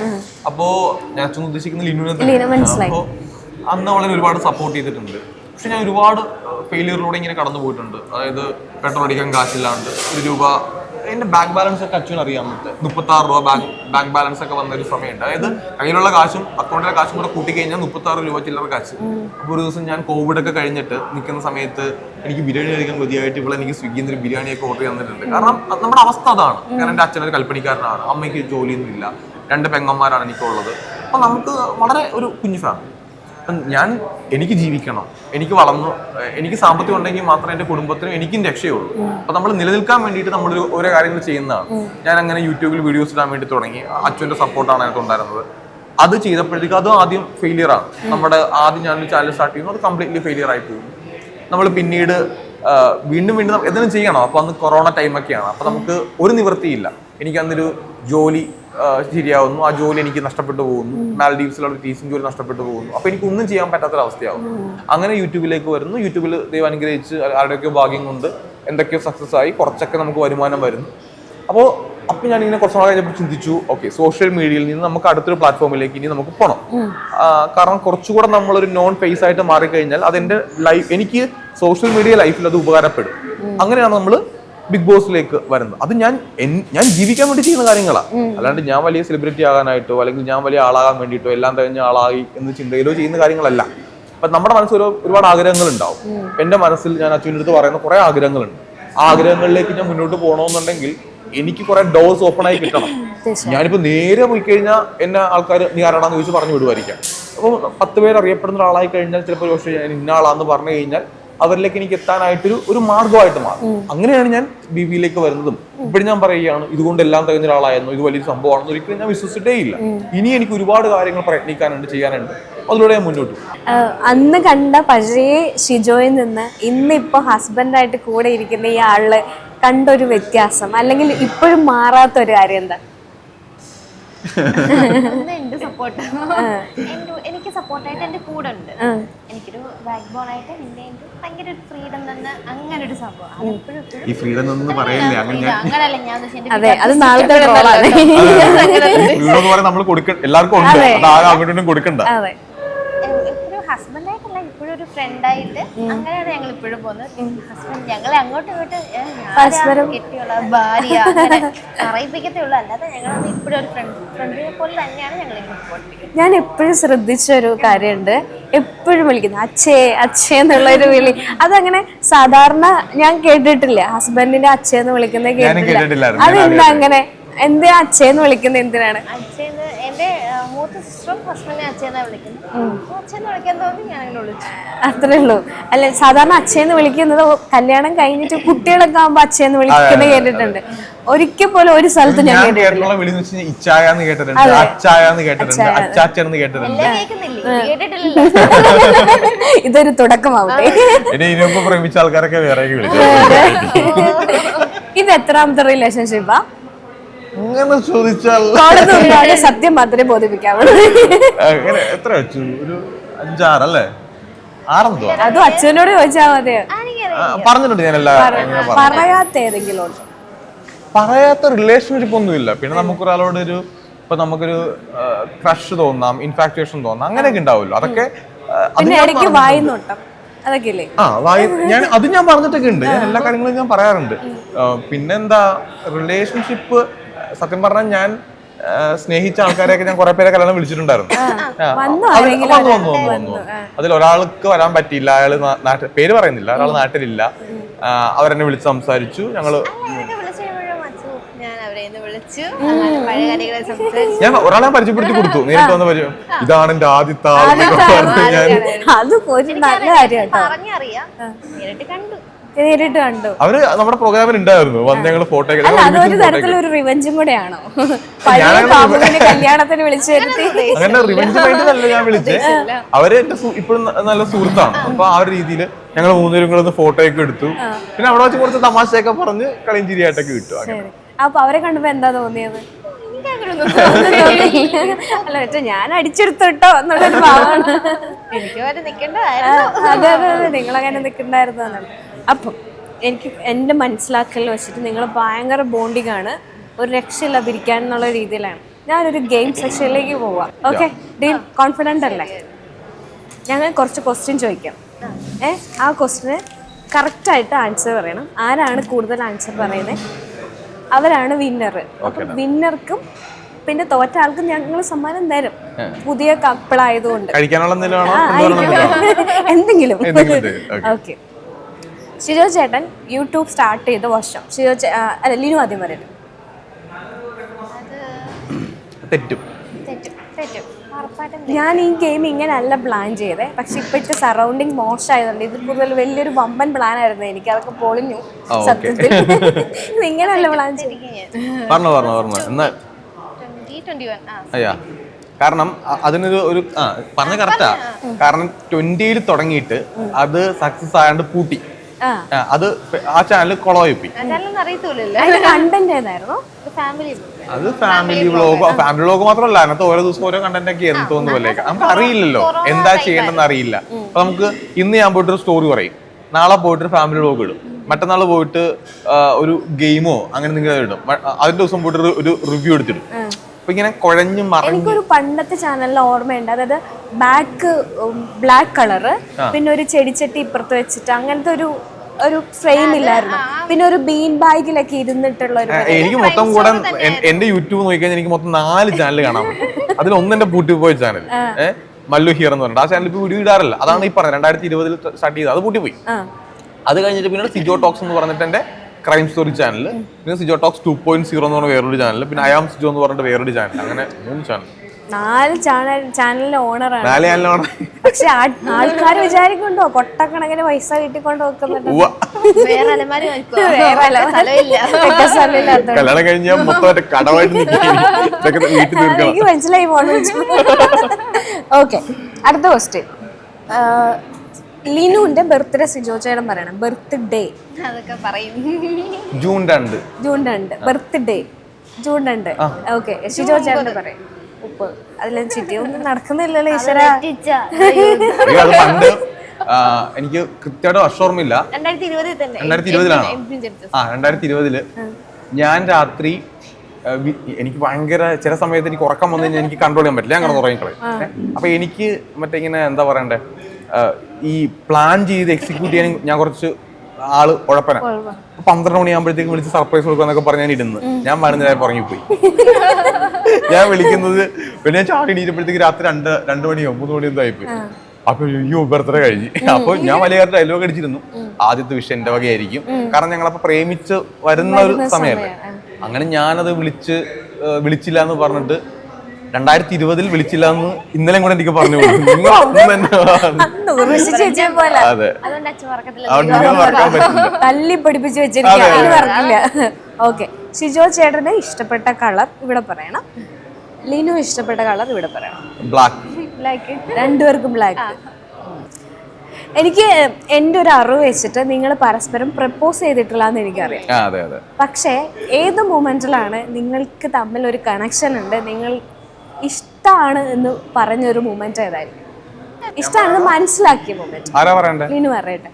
അപ്പോ ഞാൻ അച്ചു ഉദ്ദേശിക്കുന്ന ലിനുവിനെ. അപ്പോ അന്ന് അവളെ ഒരുപാട് സപ്പോർട്ട് ചെയ്തിട്ടുണ്ട്. പക്ഷെ ഞാൻ ഒരുപാട് ഫെയിലിയറിലൂടെ ഇങ്ങനെ കടന്നു പോയിട്ടുണ്ട്. അതായത് പെട്രോൾ അടിക്കാൻ കാശില്ലാണ്ട് ₹1 എന്റെ ബാങ്ക് ബാലൻസ് ഒക്കെ അച്ഛന് അറിയാൻ പറ്റും. ₹36 ബാങ്ക് ബാലൻസ് ഒക്കെ വന്ന ഒരു സമയമുണ്ട്. അതായത് കയ്യിലുള്ള കാശും അക്കൗണ്ടിലെ കാശും കൂടെ കൂട്ടി കഴിഞ്ഞാൽ ₹36 ചില്ലറ കാശ്. അപ്പോൾ ഒരു ദിവസം ഞാൻ കോവിഡ് ഒക്കെ കഴിഞ്ഞിട്ട് നിൽക്കുന്ന സമയത്ത് എനിക്ക് ബിരിയാണി കഴിക്കാൻ കൊതിയായിട്ട് ഇവിടെ എനിക്ക് സ്വിഗ്ഗിയിൽ നിന്ന് ബിരിയാണിയൊക്കെ ഓർഡർ തന്നിട്ടുണ്ട്. കാരണം നമ്മുടെ അവസ്ഥ അതാണ്. കാരണം എൻ്റെ അച്ഛനൊരു കൽപ്പണിക്കാരനാണ്, അമ്മയ്ക്ക് ജോലിയൊന്നുമില്ല, 2 പെങ്ങന്മാരാണ് എനിക്കുള്ളത്. അപ്പൊ നമുക്ക് വളരെ ഒരു കുഞ്ഞു ഫാമിലി. എനിക്ക് ജീവിക്കണം, എനിക്ക് വളർന്നു, എനിക്ക് സാമ്പത്തികം ഉണ്ടെങ്കിൽ മാത്രമേ എൻ്റെ കുടുംബത്തിനും എനിക്കും രക്ഷയുള്ളൂ. അപ്പൊ നമ്മൾ നിലനിൽക്കാൻ വേണ്ടിയിട്ട് നമ്മൾ ഓരോ കാര്യങ്ങൾ ചെയ്യുന്നതാണ്. ഞാൻ അങ്ങനെ യൂട്യൂബിൽ വീഡിയോസ് ഇടാൻ വേണ്ടി തുടങ്ങി. അച്ഛൻ്റെ സപ്പോർട്ടാണ് എനിക്ക് ഉണ്ടായിരുന്നത്. അത് ചെയ്തപ്പോഴത്തേക്കും അത് ആദ്യം ഫെയിലിയർ ആണ്. നമ്മുടെ ആദ്യം ഞാനൊരു ചാനൽ സ്റ്റാർട്ട് ചെയ്യുന്നു, അത് കംപ്ലീറ്റ്ലി ഫെയിലിയർ ആയി പോകും. നമ്മൾ പിന്നീട് വീണ്ടും എന്തെങ്കിലും ചെയ്യണം. അപ്പൊ അന്ന് കൊറോണ ടൈമൊക്കെയാണ്. അപ്പൊ നമുക്ക് ഒരു നിവൃത്തിയില്ല. എനിക്ക് അന്നൊരു ജോലി ശരിയാവുന്നു, ആ ജോലി എനിക്ക് നഷ്ടപ്പെട്ടു പോകുന്നു. മാൽഡീവ്സിലുള്ള ടീച്ചിങ് ജോലി നഷ്ടപ്പെട്ടു പോകുന്നു. അപ്പൊ എനിക്ക് ഒന്നും ചെയ്യാൻ പറ്റാത്തൊരവസ്ഥയാവും. അങ്ങനെ യൂട്യൂബിലേക്ക് വരുന്നു. യൂട്യൂബിൽ ദൈവം അനുഗ്രഹിച്ച് ആരുടെയൊക്കെ ഭാഗ്യം കൊണ്ട് എന്തൊക്കെയോ സക്സസ് ആയി, കുറച്ചൊക്കെ നമുക്ക് വരുമാനം വരുന്നു. അപ്പോൾ ഞാനിങ്ങനെ കുറച്ച് നാൾ കഴിഞ്ഞപ്പോൾ ചിന്തിച്ചു, ഓക്കെ, സോഷ്യൽ മീഡിയയിൽ നിന്ന് നമുക്ക് അടുത്തൊരു പ്ലാറ്റ്ഫോമിലേക്ക് ഇനി നമുക്ക് പോകണം. കാരണം കുറച്ചുകൂടെ നമ്മളൊരു നോൺ ഫേസ് ആയിട്ട് മാറിക്കഴിഞ്ഞാൽ അതെന്റെ ലൈഫ്, എനിക്ക് സോഷ്യൽ മീഡിയ ലൈഫിൽ അത് ഉപകാരപ്പെടും. അങ്ങനെയാണ് നമ്മൾ ബിഗ് ബോസിലേക്ക് വരുന്നത്. അത് ഞാൻ ജീവിക്കാൻ വേണ്ടി ചെയ്യുന്ന കാര്യങ്ങളാണ്. അല്ലാണ്ട് ഞാൻ വലിയ സെലിബ്രിറ്റി ആകാനായിട്ടോ അല്ലെങ്കിൽ ഞാൻ വലിയ ആളാകാൻ വേണ്ടിയിട്ടോ എല്ലാം കഴിഞ്ഞ ആളായി എന്ന് ചിന്തയിലോ ചെയ്യുന്ന കാര്യങ്ങളല്ല. അപ്പൊ നമ്മുടെ മനസ്സിൽ ഒരുപാട് ആഗ്രഹങ്ങൾ ഉണ്ടാവും. എന്റെ മനസ്സിൽ ഞാൻ അച്ഛൻ്റെ അടുത്ത് പറയുന്ന കുറെ ആഗ്രഹങ്ങളുണ്ട്. ആ ആഗ്രഹങ്ങളിലേക്ക് ഞാൻ മുന്നോട്ട് പോകണമെന്നുണ്ടെങ്കിൽ എനിക്ക് കുറെ ഡോർസ് ഓപ്പൺ ആയി കിട്ടണം. ഞാനിപ്പോ നേരെ പോയി കഴിഞ്ഞാൽ എന്നെ ആൾക്കാർ നീ ആരാടാന്ന് ചോദിച്ച് പറഞ്ഞു വിടുമായിരിക്കാം. അപ്പോൾ 10 പേര് അറിയപ്പെടുന്ന ഒരാളായി കഴിഞ്ഞാൽ ചിലപ്പോൾ ഞാൻ ഇന്ന ആളാന്ന് പറഞ്ഞു കഴിഞ്ഞാൽ അവരിലേക്ക് എനിക്ക് എത്താനായിട്ടൊരു മാർഗമായിട്ട് മാറും. അങ്ങനെയാണ് ഞാൻ BBയിലേക്ക് വരുന്നതും. ഇപ്പോഴും ഞാൻ പറയുകയാണ്, ഇതുകൊണ്ട് എല്ലാം തികഞ്ഞ ഒരാളായിരുന്നു, ഇത് വലിയൊരു സംഭവമാണെന്ന് ഒരിക്കലും ഞാൻ വിശ്വസിച്ചിട്ടേ ഇല്ല. ഇനി എനിക്ക് ഒരുപാട് കാര്യങ്ങൾ പ്രയത്നിക്കാനുണ്ട്, ചെയ്യാനുണ്ട്. അതിലൂടെ ഞാൻ മുന്നോട്ട് പോകും. അന്ന് കണ്ട പഴയ ഷിജോയിൽ നിന്ന് ഇന്നിപ്പോ ഹസ്ബൻഡായിട്ട് കൂടെ ഇരിക്കുന്ന ഈ ആളില് കണ്ടൊരു വ്യത്യാസം, അല്ലെങ്കിൽ ഇപ്പോഴും മാറാത്തൊരു കാര്യം എന്താ? എന്റെ സപ്പോർട്ട്, എനിക്ക് സപ്പോർട്ടായിട്ട് എന്റെ കൂടെ ഉണ്ട്. എനിക്കൊരു ബാക്ക് ബോൺ ആയിട്ട് ഭയങ്കര ഒരു ഫ്രീഡം തന്നെ, അങ്ങനെ ഒരു സംഭവം. ഈ ഫ്രീഡം ഒന്നും പറയല്ലേ, അങ്ങനല്ല ഞാൻ നാളത്തെ നമ്മൾ എല്ലാവർക്കും ഉണ്ട്, അങ്ങോട്ടും കൊടുക്കണ്ട. എപ്പോഴും ഹസ്ബൻഡായിട്ടല്ല, ഇപ്പോഴും ഒരു ഫ്രണ്ടായിട്ട് അങ്ങനെയാണ് ഞങ്ങൾ ഇപ്പോഴും പോകുന്നത്. ഹസ്ബൻഡ് ഞങ്ങളെ അങ്ങോട്ടും ഇങ്ങോട്ടും കെട്ടിയുള്ള ഭാര്യ അങ്ങനെ പറയിപ്പിക്കത്തേ ഉള്ളൂ. അല്ലാതെ ഞങ്ങൾ ഇപ്പോഴും ഒരു ഫ്രണ്ടിനെ പോലെ തന്നെയാണ് ഞങ്ങൾ ഇങ്ങോട്ട്. ഞാൻ എപ്പോഴും ശ്രദ്ധിച്ച ഒരു കാര്യമുണ്ട്, എപ്പോഴും വിളിക്കുന്നു അച്ഛേ അച്ഛേ എന്നുള്ളൊരു വിളി. അതങ്ങനെ സാധാരണ ഞാൻ കേട്ടിട്ടില്ല. ഹസ്ബൻഡിന്റെ അച്ഛന്ന് വിളിക്കുന്നത് കേട്ടിട്ടില്ല. അതെന്താ അങ്ങനെ? എന്താ അച്ഛന്ന് വിളിക്കുന്നത്? എന്തിനാണ് അച്ഛന്ന്? എന്റെ മൂത്ത സിസ്റ്ററും ഹസ്ബൻഡിനെ അച്ഛന്നാ വിളിക്കുന്നത്. അച്ഛന്ന് വിളിക്കാൻ തോന്നി ഞാൻ അങ്ങനെ വിളിച്ചു, അത്രേ ഉള്ളൂ. അല്ലെ, സാധാരണ അച്ഛന്ന് വിളിക്കുന്നത് കല്യാണം കഴിഞ്ഞിട്ട് കുട്ടികളൊക്കെ ആകുമ്പോ അച്ഛന്ന് വിളിക്കുന്നത് കേട്ടിട്ടുണ്ട്. ഒരിക്കൽ പോലും ഒരു സ്ഥലത്ത് ഞാൻ കേട്ടിട്ടില്ല. ഇതൊരു തുടക്കമാവട്ടെ. പ്രേമിച്ച ആൾക്കാരൊക്കെ വേറെ. ഇത് എത്രാമത്തെ റിലേഷൻഷിപ്പാ? അങ്ങനെ ചോദിച്ചാൽ സത്യം മാത്രമേ ബോധിപ്പിക്കാവുള്ളൂ. എത്ര വെച്ചു? ഒരു 5-6 അല്ലേ? 6 അതും അച്ഛനോട് ചോദിച്ചാൽ മതി. പറഞ്ഞിട്ടുണ്ട് ഞാൻ പറയാത്ത ഏതെങ്കിലും പറയാത്ത റിലേഷൻഷിപ്പ് ഒന്നുമില്ല. പിന്നെ നമുക്കൊരാളോട് നമുക്കൊരു ക്രഷ് തോന്നാം, ഇൻഫാക്ച്വേഷൻ തോന്നാം, അങ്ങനെയൊക്കെ ഉണ്ടാവുമല്ലോ. അതൊക്കെ ഞാൻ പറഞ്ഞിട്ടൊക്കെ ഉണ്ട്. ഞാൻ എല്ലാ കാര്യങ്ങളും ഞാൻ പറയാറുണ്ട്. പിന്നെന്താ, റിലേഷൻഷിപ്പ് സത്യം പറഞ്ഞാൽ ഞാൻ സ്നേഹിച്ച ആൾക്കാരെയൊക്കെ ഞാൻ കുറെ പേരെ കല്യാണം വിളിച്ചിട്ടുണ്ടായിരുന്നു. വന്നു. അതിൽ ഒരാൾക്ക് വരാൻ പറ്റിയില്ല, അയാള് പേര് പറയുന്നില്ല, ഒരാൾ നാട്ടിലില്ല. അവരെന്നെ വിളിച്ച് സംസാരിച്ചു. ഞാൻ ഒരാളെ പരിചയപ്പെടുത്തി കൊടുത്തു, നേരിട്ട് വന്ന് പരിചയം. ഇതാണ് എന്റെ ആദ്യത്തെ നേരിട്ട് കണ്ടു. അവര് നമ്മുടെ പ്രോഗ്രാമിൽ ഉണ്ടായിരുന്നു, വന്ന് ഞങ്ങള് ഫോട്ടോ അതൊരു തരത്തിലൊരു റിവെഞ്ചും കൂടെയാണോ? കല്യാണത്തിന് വിളിച്ചു വരുത്തി അങ്ങനെ റിവെഞ്ച് ആയിട്ടല്ല ഞാൻ വിളിച്ചേ. അവര് എന്റെ ഇപ്പോഴും നല്ല സുഹൃത്താണ്. അപ്പൊ ആ ഒരു രീതിയിൽ ഞങ്ങൾ മൂന്നുപേരും കൂടെ ഒന്ന് ഫോട്ടോ ഒക്കെ എടുത്തു. പിന്നെ അവിടെ വെച്ച് കുറച്ച് തമാശയൊക്കെ പറഞ്ഞ് കളിയും ചിരിയായിട്ടൊക്കെ കിട്ടും. അപ്പൊ അവരെ കണ്ടപ്പോ എന്താ തോന്നിയത്? അല്ല മറ്റേ ഞാൻ അടിച്ചെടുത്തു കേട്ടോ എന്നുള്ളൊരു ഭാവമാണ്. അതെ അതെ അതെ, നിങ്ങളങ്ങനെ നിൽക്കണ്ടായിരുന്നു. അപ്പം എനിക്ക് എൻ്റെ മനസ്സിലാക്കൽ വെച്ചിട്ട് നിങ്ങൾ ഭയങ്കര ബോണ്ടിങ് ആണ്, ഒരു രക്ഷയില്ല പിരിക്കാൻ എന്നുള്ള രീതിയിലാണ്. ഞാനൊരു ഗെയിം സെക്ഷനിലേക്ക് പോവാം. ഓക്കെ, ഡീൽ കോൺഫിഡൻ്റ് അല്ലേ? ഞങ്ങൾ കുറച്ച് ക്വസ്റ്റ്യൻ ചോദിക്കാം. ആ ക്വസ്റ്റ്യന് കറക്റ്റായിട്ട് ആൻസർ പറയണം. ആരാണ് കൂടുതൽ ആൻസർ പറയുന്നത് അവരാണ് വിന്നർ. അപ്പം വിന്നർക്കും പിന്നെ തോറ്റ ആൾക്കും ഞങ്ങൾ സമ്മാനം തരും. പുതിയ കപ്പിളായതുകൊണ്ട് എന്തെങ്കിലും. ഓക്കെ, ഷിജോ ചേട്ടൻ യൂട്യൂബ് സ്റ്റാർട്ട് ചെയ്ത വർഷം. അല്ല ലിനു ആദ്യം പറയട്ടെ. ഞാൻ ഈ ഗെയിം ഇങ്ങനെയല്ല പ്ലാൻ ചെയ്തേ, പക്ഷെ ഇപ്പോഴത്തെ സറൗണ്ടിങ് മോശമായതുകൊണ്ട് ഇത് കൂടുതൽ വലിയൊരു വമ്പൻ പ്ലാൻ ആയിരുന്നു. എനിക്ക് അതൊക്കെ പൊളിഞ്ഞു സത്യത്തിൽ. ഇങ്ങനെയല്ല പ്ലാൻ ചെയ്തത്. കാരണം അതിനൊരു പറഞ്ഞ കറക്റ്റാ. കാരണം 20 തുടങ്ങിയിട്ട് അത് സക്സസ് ആയാണ്ട് പൂട്ടി. അത് ആ ചാനൽ കൊളോയിപ്പി. അത് ഫാമിലി വ്ളോഗ് മാത്രമല്ല, അതിനകത്ത് ഓരോ ദിവസം ഓരോ കണ്ടന്റ് ഒക്കെ ആയിരുന്നു തോന്നുന്നു പോലെ. നമുക്ക് അറിയില്ലല്ലോ എന്താ ചെയ്യേണ്ടെന്ന് അറിയില്ല. അപ്പൊ നമുക്ക് ഇന്ന് ഞാൻ പോയിട്ടൊരു സ്റ്റോറി പറയും, നാളെ പോയിട്ടൊരു ഫാമിലി വ്ളോഗ് ഇടും, മറ്റന്നാൾ പോയിട്ട് ഒരു ഗെയിമോ അങ്ങനെ നിങ്ങൾ ഇടും, അതിന്റെ ദിവസം പോയിട്ട് ഒരു റിവ്യൂ എടുത്തിടും. അപ്പൊ ഇങ്ങനെ കുഴഞ്ഞു മറിഞ്ഞു. എനിക്കൊരു പണ്ടത്തെ ചാനലിൽ ഓർമ്മയുണ്ട്, അതായത് ബാക്ക് ബ്ലാക്ക് കളറ്, പിന്നെ ഒരു ചെടിച്ചട്ടി ഇപ്പുറത്ത് വെച്ചിട്ട് അങ്ങനത്തെ ഒരു ഫ്രെയിം ഇല്ലായിരുന്നു, പിന്നെ ഒരു ബീൻ ബാഗിലൊക്കെ ഇരുന്നിട്ടുള്ള ഒരു. എനിക്ക് മൊത്തം കൂടെ എന്റെ യൂട്യൂബ് നോക്കിക്കഴിഞ്ഞാൽ എനിക്ക് മൊത്തം 4 ചാനൽ കാണാൻ പറ്റും. അതിൽ ഒന്നെന്റെ പൂട്ടി പോയ ചാനൽ മല്ലു ഹിയർ എന്ന് പറഞ്ഞിട്ട്. ആ ചാനൽ ഇപ്പൊ വീഡിയോ ഇടാറില്ല. അതാണ് ഈ പറഞ്ഞത് 2020 സ്റ്റാർട്ട് ചെയ്തത്, അത് പൂട്ടിപ്പോയി. അത് കഴിഞ്ഞിട്ട് പിന്നെ സിജോ ടോക്സ് എന്ന് പറഞ്ഞിട്ട് എന്റെ ക്രൈം സ്റ്റോറി ചാനൽ, പിന്നെ സിജോ ടോക്സ് 2.0 എന്ന് പറഞ്ഞ വേറൊരു ചാനൽ, പിന്നെ ഐ ആം സിജോ എന്ന് പറഞ്ഞിട്ട് വേറൊരു ചാനൽ. അങ്ങനെ 3 ചാനൽ. 4 ചാനലിന്റെ ഓണറാണ്. പക്ഷെ ആൾക്കാർ വിചാരിക്കുന്നുണ്ടോ കൊട്ടക്കണക്കിന് പൈസ കിട്ടിക്കൊണ്ട് വെക്കുന്നുണ്ട്. കല്യാണം കഴിഞ്ഞാൽ മൊത്തം കടമായിട്ട് എനിക്ക് മനസ്സിലായി പോണു. ഓക്കെ, അടുത്ത ക്വസ്റ്റ്യൻ. ലിനുവിന്റെ ബർത്ത്ഡേ സിജോ ചേട്ടൻ പറയണം. Birthday June 2 birthday June 2. Okay, Sijo ചേട്ടൻ പറയും. അതിലും ചിട്ടി ഒന്നും നടക്കുന്നില്ലല്ലോ ഈശ്വര. പണ്ട് എനിക്ക് കൃത്യമായിട്ട് വർഷോർമ്മയില്ല, 2020 2020 ഞാൻ രാത്രി എനിക്ക് ഭയങ്കര ചില സമയത്ത് എനിക്ക് ഉറക്കം വന്നു കഴിഞ്ഞാൽ എനിക്ക് കൺട്രോൾ ചെയ്യാൻ പറ്റില്ല, ഞാൻ കിടന്ന് ഉറങ്ങിക്കളയും. അപ്പൊ എനിക്ക് മറ്റേ ഇങ്ങനെ എന്താ പറയണ്ടേ, ഈ പ്ലാൻ ചെയ്ത് എക്സിക്യൂട്ട് ചെയ്യാൻ ഞാൻ കുറച്ച് ആള് ഉഴപ്പന. 12 മണിയാകുമ്പോഴത്തേക്ക് വിളിച്ച് സർപ്രൈസ് കൊടുക്കാന്നൊക്കെ പറഞ്ഞ് ഞാൻ ഇരുന്ന് ഞാൻ വരുന്നതായി ഉറങ്ങിപ്പോയി. ഞാൻ വിളിക്കുന്നത് പിന്നെ ഞാൻ ചാടി എണീറ്റപ്പോഴത്തേക്ക് രാത്രി 2 മണിയോ 3 മണിയോ എന്തോ ആയിപ്പോയി. അപ്പൊ അയ്യോ ബർത്ത്ഡേ കഴിഞ്ഞ്. അപ്പൊ ഞാൻ വലിയ ഡയലോഗ് അടിച്ചിരുന്നു, ആദ്യത്തെ വിഷയം എന്റെ വകയായിരിക്കും, കാരണം ഞങ്ങളപ്പോ പ്രേമിച്ച് വരുന്ന ഒരു സമയമല്ലേ. അങ്ങനെ ഞാനത് വിളിച്ചില്ല എന്ന് പറഞ്ഞിട്ട് 2020 വിളിച്ചില്ല എന്ന് ഇന്നലെ കൂടെ എനിക്ക് പറഞ്ഞു കൊടുത്തു. തല്ലി പഠിപ്പിച്ചു വെച്ചിരിക്കില്ല. ഓക്കെ, ഷിജോ ചേട്ടന് ഇഷ്ടപ്പെട്ട കളർ ഇവിടെ പറയണം, ലിനു ഇഷ്ടപ്പെട്ട കളർ ഇവിടെ പറയണം. ബ്ലാക്ക്. രണ്ടുപേർക്കും ബ്ലാക്ക്. എനിക്ക് എൻ്റെ ഒരു അറിവ് വെച്ചിട്ട് നിങ്ങൾ പരസ്പരം പ്രപ്പോസ് ചെയ്തിട്ടില്ല എന്ന് എനിക്കറിയാം. പക്ഷേ ഏത് മൊമെന്റിലാണ് നിങ്ങൾക്ക് തമ്മിൽ ഒരു കണക്ഷൻ ഉണ്ട്, നിങ്ങൾ ഇഷ്ടമാണ് എന്ന് പറഞ്ഞൊരു മൊമെന്റ് ഏതായിരിക്കും? ഇഷ്ടമാണെന്ന് മനസ്സിലാക്കിയ മൊമെന്റ് ലിനു പറയട്ടെ.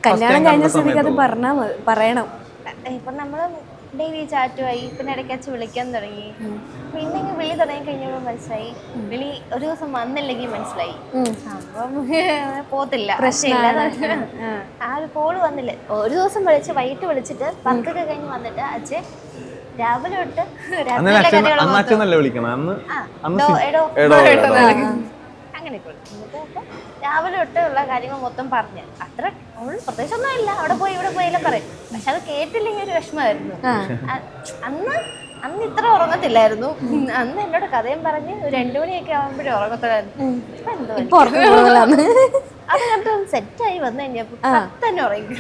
കല്യാണം കഴിഞ്ഞ സ്ഥിതിക്ക് അത് പറയണം. ഇപ്പൊ നമ്മള് ഡെയിലി ചാറ്റുമായി, പിന്നെ ഇടയ്ക്ക് വിളിക്കാൻ തുടങ്ങി, പിന്നെ വിളി തുടങ്ങി കഴിഞ്ഞപ്പോൾ മനസ്സിലായി വിളി ഒരു ദിവസം വന്നില്ലെങ്കിൽ മനസ്സിലായി സംഭവം പോത്തില്ല. ആ ഒരു കോള് വന്നില്ല. ഒരു ദിവസം വിളിച്ച് വൈകിട്ട് വിളിച്ചിട്ട് വർക്കൊക്കെ കഴിഞ്ഞ് വന്നിട്ട് അച്ഛൻ രാവിലെ തൊട്ട് അങ്ങനെയൊക്കെ അപ്പൊ രാവിലെ തൊട്ട് ഉള്ള കാര്യങ്ങൾ മൊത്തം പറഞ്ഞു. അത്ര പ്രത്യേകിച്ച് ഒന്നും ഇല്ല, അവിടെ പോയി ഇവിടെ പോയാലും പറയും. പക്ഷെ അത് കേട്ടില്ലെങ്കിൽ ഒരു വിഷമമായിരുന്നു. അന്ന് ഇത്ര ഉറങ്ങത്തില്ലായിരുന്നു. അന്ന് എന്നോട് കഥയും പറഞ്ഞ് 2 മണിയൊക്കെ ആവുമ്പോഴേ ഉറങ്ങത്തില്ലായിരുന്നു. ഇപ്പൊ എന്തോ അത് കണ്ട് സെറ്റായി വന്നു കഴിഞ്ഞപ്പോ തന്നെ ഉറങ്ങി.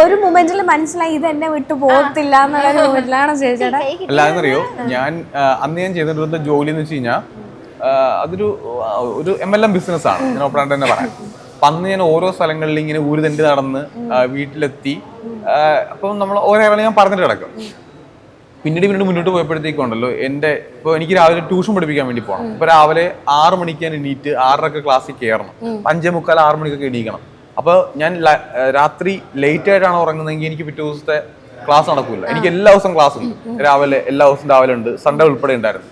ഒരു മൊമെന്റിൽ മനസ്സിലായി ഇത് എന്നെ വിട്ടു പോകത്തില്ല എന്നുള്ള മൊമെന്റിലാണ് ചേച്ചിയുടെ. അല്ലാന്നറിയോ, ഞാൻ അന്ന് ഞാൻ ചെയ്തിട്ടുള്ള ജോലി എന്ന് വെച്ച് കഴിഞ്ഞാൽ അതൊരു MLM ബിസിനസ് ആണ്. ഞാൻ ഓപ്പറേറ്റർ തന്നെ പറയാം. അപ്പൊ അന്ന് ഞാൻ ഓരോ സ്ഥലങ്ങളിൽ ഇങ്ങനെ ഊര് തണ്ടി നടന്ന് വീട്ടിലെത്തി. അപ്പം നമ്മൾ ഓരോ കാര്യങ്ങൾ ഞാൻ പറഞ്ഞിട്ട് കിടക്കും. പിന്നീട് മുന്നോട്ട് പോയപ്പോഴത്തേക്കുണ്ടല്ലോ ഇപ്പോൾ എനിക്ക് രാവിലെ ട്യൂഷൻ പഠിപ്പിക്കാൻ വേണ്ടി പോകണം. ഇപ്പൊ രാവിലെ 6 മണിക്ക് ഞാൻ എണീറ്റ് 6:30 ക്ലാസ്സിൽ കയറണം. 5:45 6 മണിക്കൊക്കെ എണീക്കണം. അപ്പൊ ഞാൻ രാത്രി ലേറ്റ് ആയിട്ടാണ് ഉറങ്ങുന്നതെങ്കിൽ എനിക്ക് പിറ്റേ ദിവസത്തെ ക്ലാസ് നടക്കില്ല. എനിക്ക് എല്ലാ ദിവസവും ക്ലാസ് ഉണ്ട്, എല്ലാ ദിവസവും രാവിലെ ഉണ്ട്, സൺഡേ ഉൾപ്പെടെ ഉണ്ടായിരുന്നു.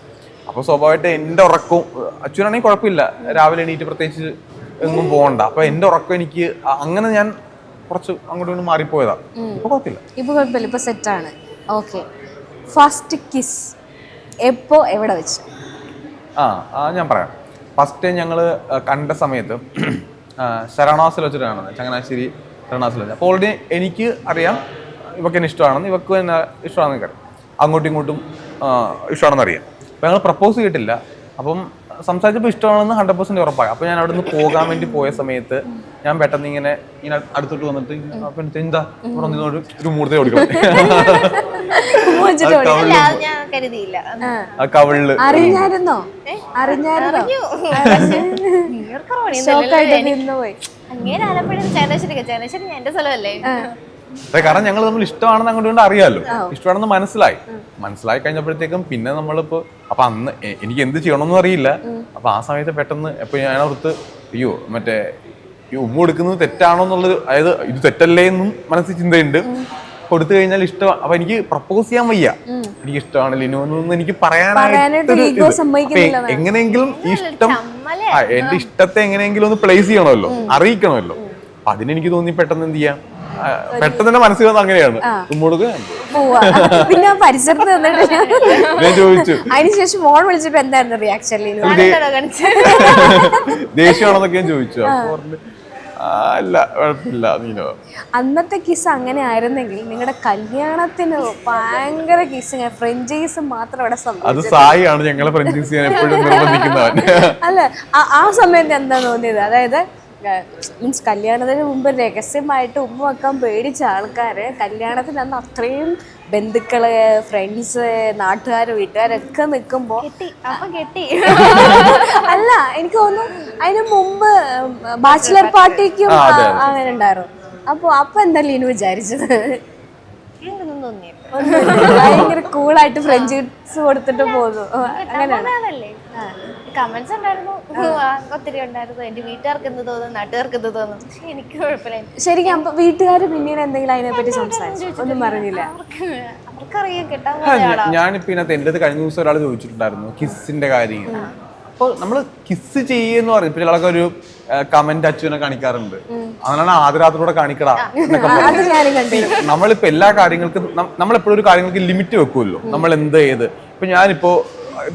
അപ്പൊ സ്വാഭാവികമായിട്ട് എന്റെ ഉറക്കവും, അച്ഛനാണെങ്കിൽ കുഴപ്പമില്ല, രാവിലെ എണീറ്റ് പ്രത്യേകിച്ച് എങ്ങും പോകണ്ട. അപ്പൊ എന്റെ ഉറക്കം എനിക്ക് അങ്ങനെ ഞാൻ കുറച്ച് അങ്ങോട്ട് മാറിപ്പോയതാ. ഇപ്പൊ കുഴപ്പമില്ല, ഇപ്പൊ സെറ്റാണ്. ഓക്കെ, ഫസ്റ്റ് കിസ് എപ്പോ എവിടെ വെച്ച്? ഞാൻ പറയാം. ഫസ്റ്റ് ഞങ്ങള് കണ്ട സമയത്ത് ശരണാസിൽ വെച്ചിട്ട് കാണുന്നത്, ചങ്ങനാശ്ശേരി ശരണാസിൽ വെച്ച്. അപ്പോൾ ഓൾറെഡി എനിക്ക് അറിയാം ഇവക്ക് എന്നെ ഇഷ്ടമാണെന്ന്, ഇവക്ക് എന്നെ ഇഷ്ടമാണെന്ന് അറിയാം, അങ്ങോട്ടും ഇങ്ങോട്ടും ഇഷ്ടമാണെന്ന് അറിയാം. അപ്പോൾ ഞങ്ങൾ പ്രപ്പോസ് ചെയ്തിട്ടില്ല. അപ്പം സംസാരിച്ചപ്പോൾ ഇഷ്ടമാണെന്ന് 100% ഉറപ്പായി. അപ്പോൾ ഞാൻ അവിടെ നിന്ന് പോകാൻ വേണ്ടി പോയ സമയത്ത് ഞാൻ പെട്ടെന്ന് ഇങ്ങനെ അടുത്തോട്ട് വന്നിട്ട് എന്താ ഒരു മൂർത്തി ഓടിക്കണം കവിളില്. അറിഞ്ഞായിരുന്നോ? കാരണം ഞങ്ങൾ തമ്മിൽ ഇഷ്ടമാണെന്ന് അങ്ങോട്ട് അറിയാലോ, ഇഷ്ടമാണെന്ന് മനസ്സിലായി കഴിഞ്ഞപ്പോഴത്തേക്കും പിന്നെ നമ്മളിപ്പോ അപ്പൊ അന്ന് എനിക്ക് എന്ത് ചെയ്യണമെന്നും അറിയില്ല. അപ്പൊ ആ സമയത്ത് പെട്ടെന്ന് എപ്പോ ഞാൻ ഓർത്ത് അയ്യോ മറ്റേ ഈ ഉമ്മ കൊടുക്കുന്നത് തെറ്റാണോ എന്നുള്ളത്, അതായത് ഇത് തെറ്റല്ലേ എന്നും മനസ്സിൽ ചിന്തയുണ്ട്. കൊടുത്തു കഴിഞ്ഞാൽ ഇഷ്ടം. അപ്പൊ എനിക്ക് പ്രപ്പോസ് ചെയ്യാൻ വയ്യ, എനിക്ക് ഇഷ്ടമാണ് ലിനു എന്നൊന്നും എനിക്ക് പറയാനായിട്ട് എങ്ങനെയെങ്കിലും ഇഷ്ടം, എന്റെ ഇഷ്ടത്തെ എങ്ങനെയെങ്കിലും ഒന്ന് പ്ലേസ് ചെയ്യണമല്ലോ, അറിയിക്കണമല്ലോ. അപ്പൊ അതിനെനിക്ക് തോന്നി പെട്ടെന്ന് എന്ത് ചെയ്യാം, പെട്ടെന്ന് തന്നെ മനസ്സിൽ വന്നത് അങ്ങനെയാണ്. പിന്നെ പരിസരത്ത് ഞാൻ ചോദിച്ചു അതിനുശേഷം ഫോൺ വിളിച്ചപ്പോ എന്തായിരുന്നു റിയാക്ഷൻ? ദേഷ്യമാണെന്നൊക്കെ ഞാൻ ചോദിച്ചു. അപ്പൊ അല്ല കുഴപ്പമില്ല നീനോ. അന്നത്തെ കിസ് അങ്ങനെ ആയിരുന്നെങ്കിൽ നിങ്ങളുടെ കല്യാണത്തിന് ഭയങ്കര കിസ്, ഫ്രഞ്ചൈസ് മാത്രം ഇവിടെ അത് സായിയാണ് ഞങ്ങളെ ഫ്രഞ്ചൈസ് ചെയ്യാൻ എപ്പോഴും നിർബന്ധിക്കുന്നവൻ. അല്ല, ആ സമയത്ത് എന്താ തോന്നിയത്? അതായത് മീൻസ് കല്യാണത്തിന് മുമ്പ് രഹസ്യമായിട്ട് ഉമ്മ വെക്കാൻ പേടിച്ച ആൾക്കാര് കല്യാണത്തിന് അന്ന് അത്രയും ബന്ധുക്കള്, ഫ്രണ്ട്സ്, നാട്ടുകാര്, വീട്ടുകാരൊക്കെ നിൽക്കുമ്പോ അല്ല, എനിക്ക് തോന്നുന്നു അതിന് മുമ്പ് ബാച്ചിലർ പാർട്ടിക്കും അങ്ങനെ ഉണ്ടായിരുന്നു. അപ്പൊ എന്താ ലീനു വിചാരിച്ചത്? ഭയങ്കര കൂളായിട്ട് ഫ്രഞ്ച് കിസ് കൊടുത്തിട്ട് പോകുന്നു, അങ്ങനെയാണ്. കമന്റ്സ് ഉണ്ടായിരുന്നു, ഒത്തിരി ഉണ്ടായിരുന്നു. എന്റെ വീട്ടുകാർക്ക് എന്ത് തോന്നും, നാട്ടുകാർക്ക് എന്ത് തോന്നും, പക്ഷെ എനിക്ക് കുഴപ്പമില്ല. ശരിക്കും അപ്പൊ വീട്ടുകാര് പിന്നീട് എന്തെങ്കിലും അതിനെ പറ്റി സംസാരിച്ചു? ഒന്നും പറഞ്ഞില്ല? അവർക്കറിയാം കേട്ടാ. ഞാനിപ്പോ ഇതിനകത്ത് എന്റെ കഴിഞ്ഞ ദിവസം ഒരാൾ ചോദിച്ചിട്ടുണ്ടായിരുന്നു കിസ്സിന്റെ കാര്യം. അപ്പോൾ നമ്മള് കിസ് ചെയ്യുന്ന പറയും, പിന്നെ ആളൊക്കെ ഒരു കമന്റ് അച്ഛനെ കാണിക്കാറുണ്ട്, അങ്ങനെയാണ് ആദ്യരാത്രിയോടെ കാണിക്കടാ എന്നൊക്കെ പറഞ്ഞു. നമ്മളിപ്പോ എല്ലാ കാര്യങ്ങൾക്കും നമ്മളെപ്പോഴും ഒരു കാര്യങ്ങൾക്ക് ലിമിറ്റ് വെക്കുമല്ലോ, നമ്മൾ എന്ത് ചെയ്ത്. ഇപ്പൊ ഞാനിപ്പോ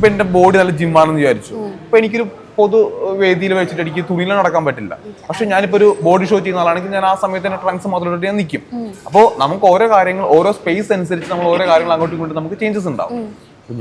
എന്റെ ബോഡി നല്ല ജിമ്മാണെന്ന് വിചാരിച്ചു. ഇപ്പൊ എനിക്കൊരു പൊതു വേദിയിൽ വെച്ചിട്ട് എനിക്ക് തുണിയിൽ നടക്കാൻ പറ്റില്ല. പക്ഷെ ഞാനിപ്പോ ഒരു ബോഡി ഷോ ചെയ്യുന്ന ആളാണെങ്കിൽ ഞാൻ ആ സമയത്ത് തന്നെ ട്രങ്ക്സ് മാത്രമായിട്ട് ഞാൻ നിൽക്കും. അപ്പോൾ നമുക്ക് ഓരോ കാര്യങ്ങൾ, ഓരോ സ്പേസ് അനുസരിച്ച് നമ്മൾ ഓരോ കാര്യങ്ങൾ അങ്ങോട്ടും ഇങ്ങോട്ടും നമുക്ക് ചേഞ്ചസ് ഉണ്ടാവും.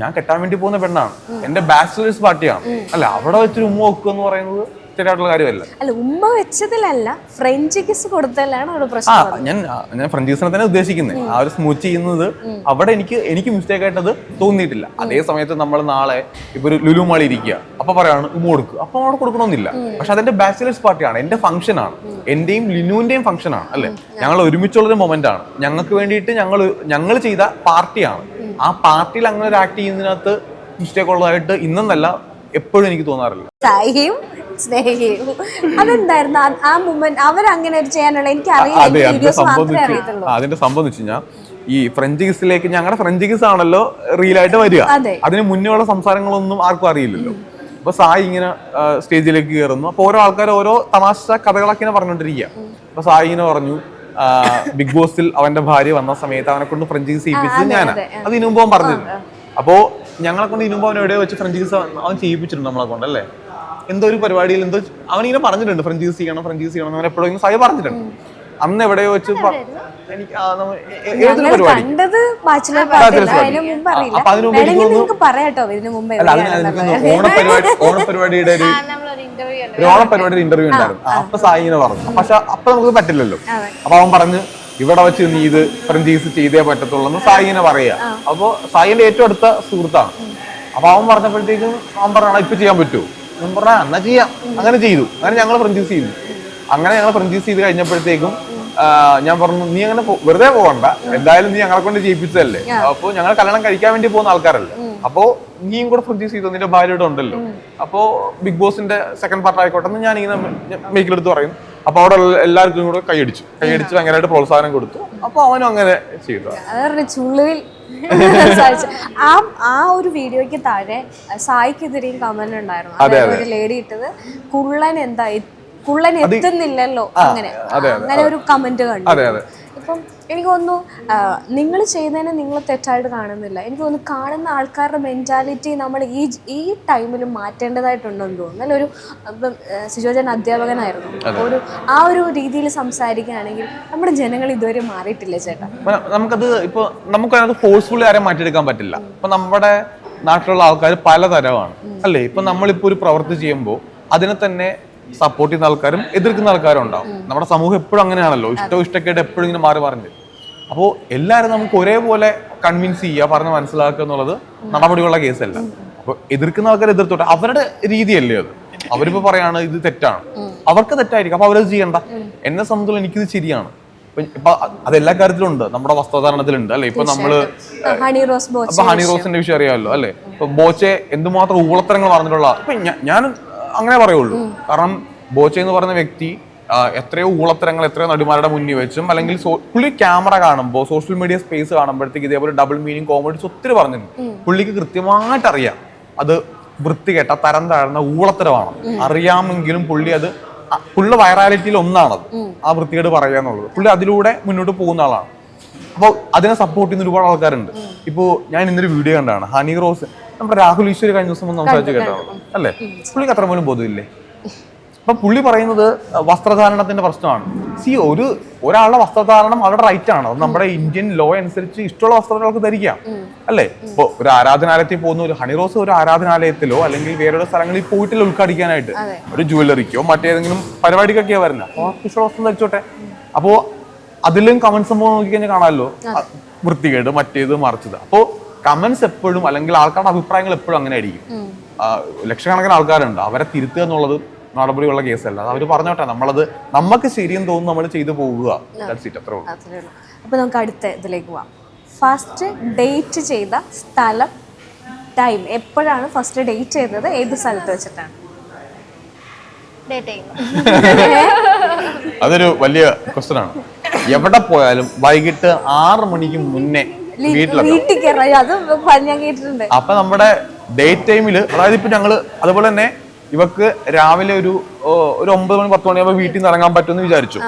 ഞാൻ കെട്ടാൻ വേണ്ടി പോകുന്ന പെണ്ണാണ്, എന്റെ ബാച്ചിലേഴ്സ് പാർട്ടിയാണ്. അല്ല, അവിടെ വെച്ചൊരു ഉമ്മ വെക്കുക എന്ന് പറയുന്നത് ശരിയായിട്ടുള്ള കാര്യമല്ല. അല്ല, ഉമ്മ വെച്ചതിലല്ല, ഫ്രഞ്ച് കിസ് കൊടുത്തല്ലാണ് അവിടെ പ്രശ്നം. ഞാൻ ഫ്രഞ്ചീസിനെ തന്നെ ഉദ്ദേശിക്കുന്നത്. ആ ഒരു സ്മൂച്ച് ചെയ്യുന്നത് അവിടെ എനിക്ക് മിസ്റ്റേക്ക് ആയിട്ട് അത് തോന്നിയിട്ടില്ല. അതേ സമയത്ത് നമ്മൾ നാളെ ഇപ്പൊ ഒരു ലുലു മാളി ഇരിക്കുക, അപ്പൊ പറയാണ് ഉമ്മ കൊടുക്കുക, അപ്പൊ അവിടെ കൊടുക്കണമെന്നില്ല. പക്ഷെ അതെന്റെ ബാച്ചിലേഴ്സ് പാർട്ടിയാണ്, എന്റെ ഫംഗ്ഷൻ ആണ്, എന്റെയും ലിനുവിന്റെയും ഫംഗ്ഷൻ ആണ്. അല്ലെ, ഞങ്ങൾ ഒരുമിച്ചുള്ളൊരു മൊമെന്റ് ആണ്, ഞങ്ങൾക്ക് വേണ്ടിയിട്ട് ഞങ്ങൾ ചെയ്ത പാർട്ടിയാണ്. ആ പാർട്ടിയിൽ അങ്ങനെ ഒരു ആക്ട് ചെയ്യുന്നതിനകത്ത് മിസ്റ്റേക്ക് ഉള്ളതായിട്ട് ഇന്നല്ല എപ്പോഴും എനിക്ക് തോന്നാറില്ല. അതെന്തായിരുന്നു ആ മൊമെന്റ് അവരങ്ങനെ ചെയ്യാനുള്ള? എനിക്ക് അതിന്റെ സംഭവം എന്ന് വെച്ച് കഴിഞ്ഞാൽ ഈ ഫ്രഞ്ച് കിസിലേക്ക് ഞങ്ങളുടെ ഫ്രഞ്ച് കിസ് ആണല്ലോ റീലായിട്ട് വരിക. അതെ. അതിന് മുന്നേ ഉള്ള സംസാരങ്ങളൊന്നും ആർക്കും അറിയില്ലല്ലോ. അപ്പൊ സായി ഇങ്ങനെ സ്റ്റേജിലേക്ക് കയറുന്നു. അപ്പൊ ഓരോ ആൾക്കാർ ഓരോ തമാശ കഥകളൊക്കെ ഇങ്ങനെ പറഞ്ഞോണ്ടിരിക്കുക. അപ്പൊ സായി ഇങ്ങനെ പറഞ്ഞു, ബിഗ് ബോസിൽ അവന്റെ ഭാര്യ വന്ന സമയത്ത് അവനെ കൊണ്ട് ഫ്രഞ്ച് കിസ് ചെയ്യിപ്പിച്ചത് ഞാനാ. അത് ഇതിനു മുമ്പ് അവൻ പറഞ്ഞിരുന്നു. അപ്പോ ഞങ്ങളെ കൊണ്ട് ഇതിനു മുമ്പ് അവൻ എവിടെയോ വെച്ച് ഫ്രഞ്ച് കിസ് അവൻ ചെയ്യിപ്പിച്ചിട്ടുണ്ട് നമ്മളെ കൊണ്ട് അല്ലേ. എന്തോ ഒരു പരിപാടിയിൽ എന്തോ അവനിങ്ങനെ പറഞ്ഞിട്ടുണ്ട് ഫ്രഞ്ച് കിസ് ചെയ്യണം അവൻ എപ്പോഴും സായി പറഞ്ഞിട്ടുണ്ട്. അന്ന് എവിടെയോ വെച്ച് എനിക്ക് പരിപാടി ഓണപരിപാടിയുടെ ഒരു ഓണപരിപാടിയുടെ ഇന്റർവ്യൂ ഉണ്ടായിരുന്നു. അപ്പൊ സായി ഇങ്ങനെ പറഞ്ഞു. പക്ഷെ അപ്പൊ നമുക്ക് പറ്റില്ലല്ലോ. അപ്പൊ അവൻ പറഞ്ഞു ഇവിടെ വെച്ച് നീ ഇത് ഫ്രഞ്ച് കിസ് ചെയ്തേ പറ്റത്തുള്ളൂ എന്ന് സായി ഇങ്ങനെ പറയാ. അപ്പൊ സായിന്റെ ഏറ്റവും അടുത്ത സുഹൃത്താണ്. അപ്പൊ അവൻ പറഞ്ഞപ്പോഴത്തേക്കും അവൻ പറഞ്ഞ ഇപ്പൊ ചെയ്യാൻ പറ്റുമോ? ഞാൻ പറഞ്ഞ എന്നാ ചെയ്യാം. അങ്ങനെ ചെയ്തു. അങ്ങനെ ഞങ്ങൾ ഫ്രഞ്ച് കിസ് ചെയ്തു. അങ്ങനെ ഞങ്ങൾ ഫ്രഞ്ച് കിസ് ചെയ്ത് കഴിഞ്ഞപ്പോഴത്തേക്കും ഞാൻ പറഞ്ഞു നീ അങ്ങനെ വെറുതെ പോകണ്ട, എന്തായാലും നീ ഞങ്ങളെ കൊണ്ട് ചെയ്യിപ്പിച്ചതല്ലേ, അപ്പൊ ഞങ്ങൾ കല്യാണം കഴിക്കാൻ വേണ്ടി പോകുന്ന ആൾക്കാരല്ലേ, അപ്പോ നീയും കൂടെ ഫ്രഞ്ച് ചെയ്തോ, നിന്റെ ഭാര്യയുടെ ഉണ്ടല്ലോ, അപ്പോ ബിഗ് ബോസിന്റെ സെക്കൻഡ് പാർട്ട് ആയിക്കോട്ടെ എന്ന് ഞാൻ ഇങ്ങനെ മേക്കിലെടുത്ത് പറയും. അപ്പൊ അവിടെ എല്ലാവർക്കും കൂടെ കൈയടിച്ചു ഭയങ്കരമായിട്ട് പ്രോത്സാഹനം കൊടുത്തു. അപ്പൊ അവനും അങ്ങനെ ചെയ്തു. ആ ഒരു വീഡിയോയ്ക്ക് താഴെ സായിക്കെതിരെയും കമന്റ് ഉണ്ടായിരുന്നു. ഒരു ലേഡി ഇട്ടത് കുള്ളൻ എത്തുന്നില്ലല്ലോ, അങ്ങനെ ഒരു കമന്റ് കണ്ടു. ഇപ്പം എനിക്ക് തോന്നുന്നു നിങ്ങൾ ചെയ്യുന്നതിനെ നിങ്ങൾ തെറ്റായിട്ട് കാണുന്നില്ല. എനിക്ക് തോന്നുന്നു കാണുന്ന ആൾക്കാരുടെ മെന്റാലിറ്റി നമ്മൾ ഈ ടൈമിൽ മാറ്റേണ്ടതായിട്ടുണ്ടെന്ന് തോന്നുന്നു. അല്ല, ഒരു സിജോജൻ അധ്യാപകനായിരുന്നു. ഒരു ആ ഒരു രീതിയിൽ സംസാരിക്കുകയാണെങ്കിൽ നമ്മുടെ ജനങ്ങൾ ഇതുവരെ മാറിയിട്ടില്ല ചേട്ടാ. നമുക്കത് ഇപ്പൊ നമുക്കത് ഫോഴ്സ്ഫുള്ളി ആരും മാറ്റിയെടുക്കാൻ പറ്റില്ല. ഇപ്പൊ നമ്മുടെ നാട്ടിലുള്ള ആൾക്കാർ പലതരമാണ് അല്ലേ. ഇപ്പൊ നമ്മളിപ്പോ ഒരു പ്രവൃത്തി ചെയ്യുമ്പോൾ അതിനെ തന്നെ സപ്പോർട്ട് ചെയ്യുന്ന ആൾക്കാരും എതിർക്കുന്ന ആൾക്കാരും ഉണ്ടാവും. നമ്മുടെ സമൂഹം എപ്പോഴും അങ്ങനെയാണല്ലോ, ഇഷ്ടക്കേട്ട് എപ്പോഴും ഇങ്ങനെ മാറി പറഞ്ഞ്. അപ്പോൾ എല്ലാവരും നമുക്ക് ഒരേപോലെ കൺവിൻസ് ചെയ്യുക, പറഞ്ഞ് മനസ്സിലാക്കുക എന്നുള്ളത് നടപടിയുള്ള കേസല്ല. അപ്പൊ എതിർക്കുന്ന ആൾക്കാർ എതിർത്തോട്ടെ, അവരുടെ രീതിയല്ലേ അത്. അവരിപ്പോ പറയാണ് ഇത് തെറ്റാണ്, അവർക്ക് തെറ്റായിരിക്കും, അപ്പൊ അവരത് ചെയ്യണ്ട. എന്നെ സംബന്ധിച്ചുള്ള എനിക്കിത് ശരിയാണ്. ഇപ്പൊ അത് എല്ലാ കാര്യത്തിലും ഉണ്ട്, നമ്മുടെ വസ്ത്രധാരണത്തിലുണ്ട് അല്ലെ. ഇപ്പൊ നമ്മള് ഹണി റോസിന്റെ വിഷയം അറിയാമല്ലോ അല്ലെ. ഇപ്പൊ ബോച്ചെ എന്തുമാത്രം ഊളത്തരങ്ങൾ പറഞ്ഞിട്ടുള്ള, ഇപ്പൊ ഞാൻ അങ്ങനെ പറയുള്ളൂ. കാരണം ബോച്ചെ എന്ന് പറയുന്ന വ്യക്തി എത്രയോ ഊളത്തരങ്ങൾ എത്രയോ നടിമാരുടെ മുന്നിൽ വെച്ചും അല്ലെങ്കിൽ പുള്ളി ക്യാമറ കാണുമ്പോൾ സോഷ്യൽ മീഡിയ സ്പേസ് കാണുമ്പോഴത്തേക്ക് ഇതേപോലെ ഡബിൾ മീനിങ് കോമഡീസ് ഒത്തിരി പറഞ്ഞിട്ടുണ്ട്. പുള്ളിക്ക് കൃത്യമായിട്ട് അറിയാം അത് വൃത്തികെട്ട തരം താഴ്ന്ന ഊളത്തരമാണ്. അറിയാമെങ്കിലും പുള്ളി വൈറാലിറ്റിയിൽ ഒന്നാണത്, ആ വൃത്തികേട് പറയുക എന്നുള്ളത്. പുള്ളി അതിലൂടെ മുന്നോട്ട് പോകുന്ന ആളാണ്. അപ്പോൾ അതിനെ സപ്പോർട്ട് ചെയ്യുന്ന ഒരുപാട് ആൾക്കാരുണ്ട്. ഇപ്പോ ഞാൻ ഇന്നൊരു വീഡിയോ കണ്ടാണ്, ഹണി റോസ് നമ്മുടെ രാഹുൽ ഈശ്വരി കഴിഞ്ഞ ദിവസം സംസാരിച്ച് കേട്ടാണ് അല്ലേ. പുള്ളിക്ക് അത്ര പോലും ബോധമില്ലേ. അപ്പൊ പുള്ളി പറയുന്നത് വസ്ത്രധാരണത്തിന്റെ പ്രശ്നമാണ്. ഒരാളുടെ വസ്ത്രധാരണം അവരുടെ റൈറ്റ് ആണ്. അത് നമ്മുടെ ഇന്ത്യൻ ലോ അനുസരിച്ച് ഇഷ്ടമുള്ള വസ്ത്രങ്ങൾക്ക് ധരിക്കാം അല്ലേ. ഇപ്പൊ ഒരു ആരാധനാലയത്തിൽ പോകുന്ന ഒരു ഹണി റോസ് ഒരു ആരാധനാലയത്തിലോ അല്ലെങ്കിൽ വേറെ സ്ഥലങ്ങളിൽ പോയിട്ടില്ല ഉദ്ഘാടിക്കാനായിട്ട്, ഒരു ജുവല്ലറിക്കോ മറ്റേതെങ്കിലും പരിപാടിക്കൊക്കെയാ വരുന്നത്. അപ്പൊ ഇഷ്ടമുള്ള വസ്ത്രം ധരിച്ചോട്ടെ. അപ്പോ അതിലും കമന്റ്സ് സംഭവം നോക്കിക്കഴിഞ്ഞാൽ കാണാമല്ലോ, വൃത്തികേട് മറ്റേത് മറിച്ചത്. അപ്പോ കമന്റ്സ് എപ്പോഴും അല്ലെങ്കിൽ ആൾക്കാരുടെ അഭിപ്രായങ്ങൾ എപ്പോഴും അങ്ങനെ ആയിരിക്കും. ലക്ഷക്കണക്കിന് ആൾക്കാരുണ്ട്, അവരെ തിരുത്തുക എന്നുള്ളത് നടപടിയുള്ള കേസല്ല. അവർ പറഞ്ഞോട്ടെ, നമ്മളത് നമുക്ക് ശരിയെന്ന് തോന്നുന്നു നമ്മൾ ചെയ്തു പോവുക. അപ്പൊ നമുക്ക് അടുത്ത ഇതിലേക്ക് പോവാം. ഫസ്റ്റ് ഡേറ്റ് ചെയ്ത സ്ഥലം, ടൈം, എപ്പോഴാണ് ഫസ്റ്റ് ഡേറ്റ് ചെയ്തത്, ഏത് സ്ഥലത്ത് വെച്ചിട്ടാണ്? അതൊരു വലിയ ക്വസ്റ്റ്യൻ ആണ്. എവിടെ പോയാലും വൈകിട്ട് 6 മണിക്ക് മുന്നേ അപ്പൊ നമ്മുടെ ഡേറ്റ് ടൈമില്, അതായത് ഇപ്പൊ ഞങ്ങള് അതുപോലെ തന്നെ ഇവക്ക് രാവിലെ ഒരു 9 മണി 10 മണിയാകുമ്പോൾ വീട്ടിൽ നിന്ന് ഇറങ്ങാൻ പറ്റുമെന്ന് വിചാരിച്ചു.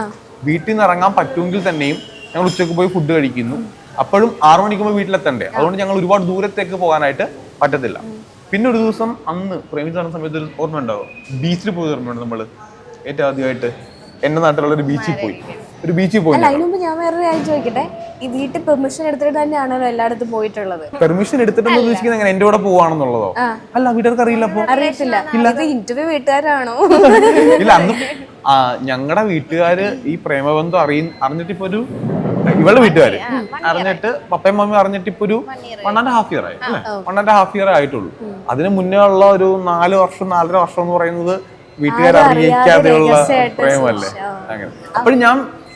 വീട്ടിൽ നിന്ന് ഇറങ്ങാൻ പറ്റുമെങ്കിൽ തന്നെയും ഞങ്ങൾ ഉച്ചക്ക് പോയി ഫുഡ് കഴിക്കുന്നു. അപ്പോഴും 6 മണിക്കുമ്പോൾ വീട്ടിലെത്തണ്ടേ. അതുകൊണ്ട് ഞങ്ങൾ ഒരുപാട് ദൂരത്തേക്ക് പോകാനായിട്ട് പറ്റത്തില്ല. പിന്നെ ഒരു ദിവസം അന്ന് പ്രേമിച്ച് നടന്ന സമയത്ത് ഒരു ഓർമ്മ ഉണ്ടാവും, ബീച്ചിൽ പോയി ഓർമ്മയുണ്ട്. നമ്മള് ഏറ്റവും ആദ്യമായിട്ട് എന്റെ നാട്ടിലുള്ള ഒരു ബീച്ചിൽ പോയി. അതിനുമ്പ് ഞാൻ വേറെ കാര്യം ചോദിക്കട്ടെ, ഈ വീട്ടിൽ പെർമിഷൻ എടുത്തിട്ട് തന്നെയാണല്ലോ എല്ലായിടത്തും പോയിട്ടുള്ളത്? പെർമിഷൻ എടുത്തിട്ടെന്ന് ഉദ്ദേശിക്കുന്നത് എങ്ങനെ, എന്റെ കൂടെ പോവാണെന്നുള്ളതോ? അല്ല, വീട്ടുകാർക്ക് അറിയില്ല. അറിയത്തില്ല. ഇന്റർവ്യൂ വീട്ടുകാരാണോ? ഇല്ല, അന്ന് ഞങ്ങളുടെ വീട്ടുകാര് ഈ പ്രേമബന്ധം അറിഞ്ഞിട്ട് ഇപ്പൊ ഇവളുടെ വീട്ടുകാര് അറിഞ്ഞിട്ട്, പപ്പയും മമ്മിയും അറിഞ്ഞിട്ട് ഇപ്പൊ ഒരു 1.5 year ആയി അല്ലെ. 1.5 year ആയിട്ടുള്ളൂ. അതിന് മുന്നേ ഉള്ള ഒരു 4 വർഷം 4.5 വർഷം എന്ന് പറയുന്നത് വീട്ടുകാരെ അറിയിക്കാതെയുള്ള പ്രേമല്ലേ. അങ്ങനെ അപ്പോഴും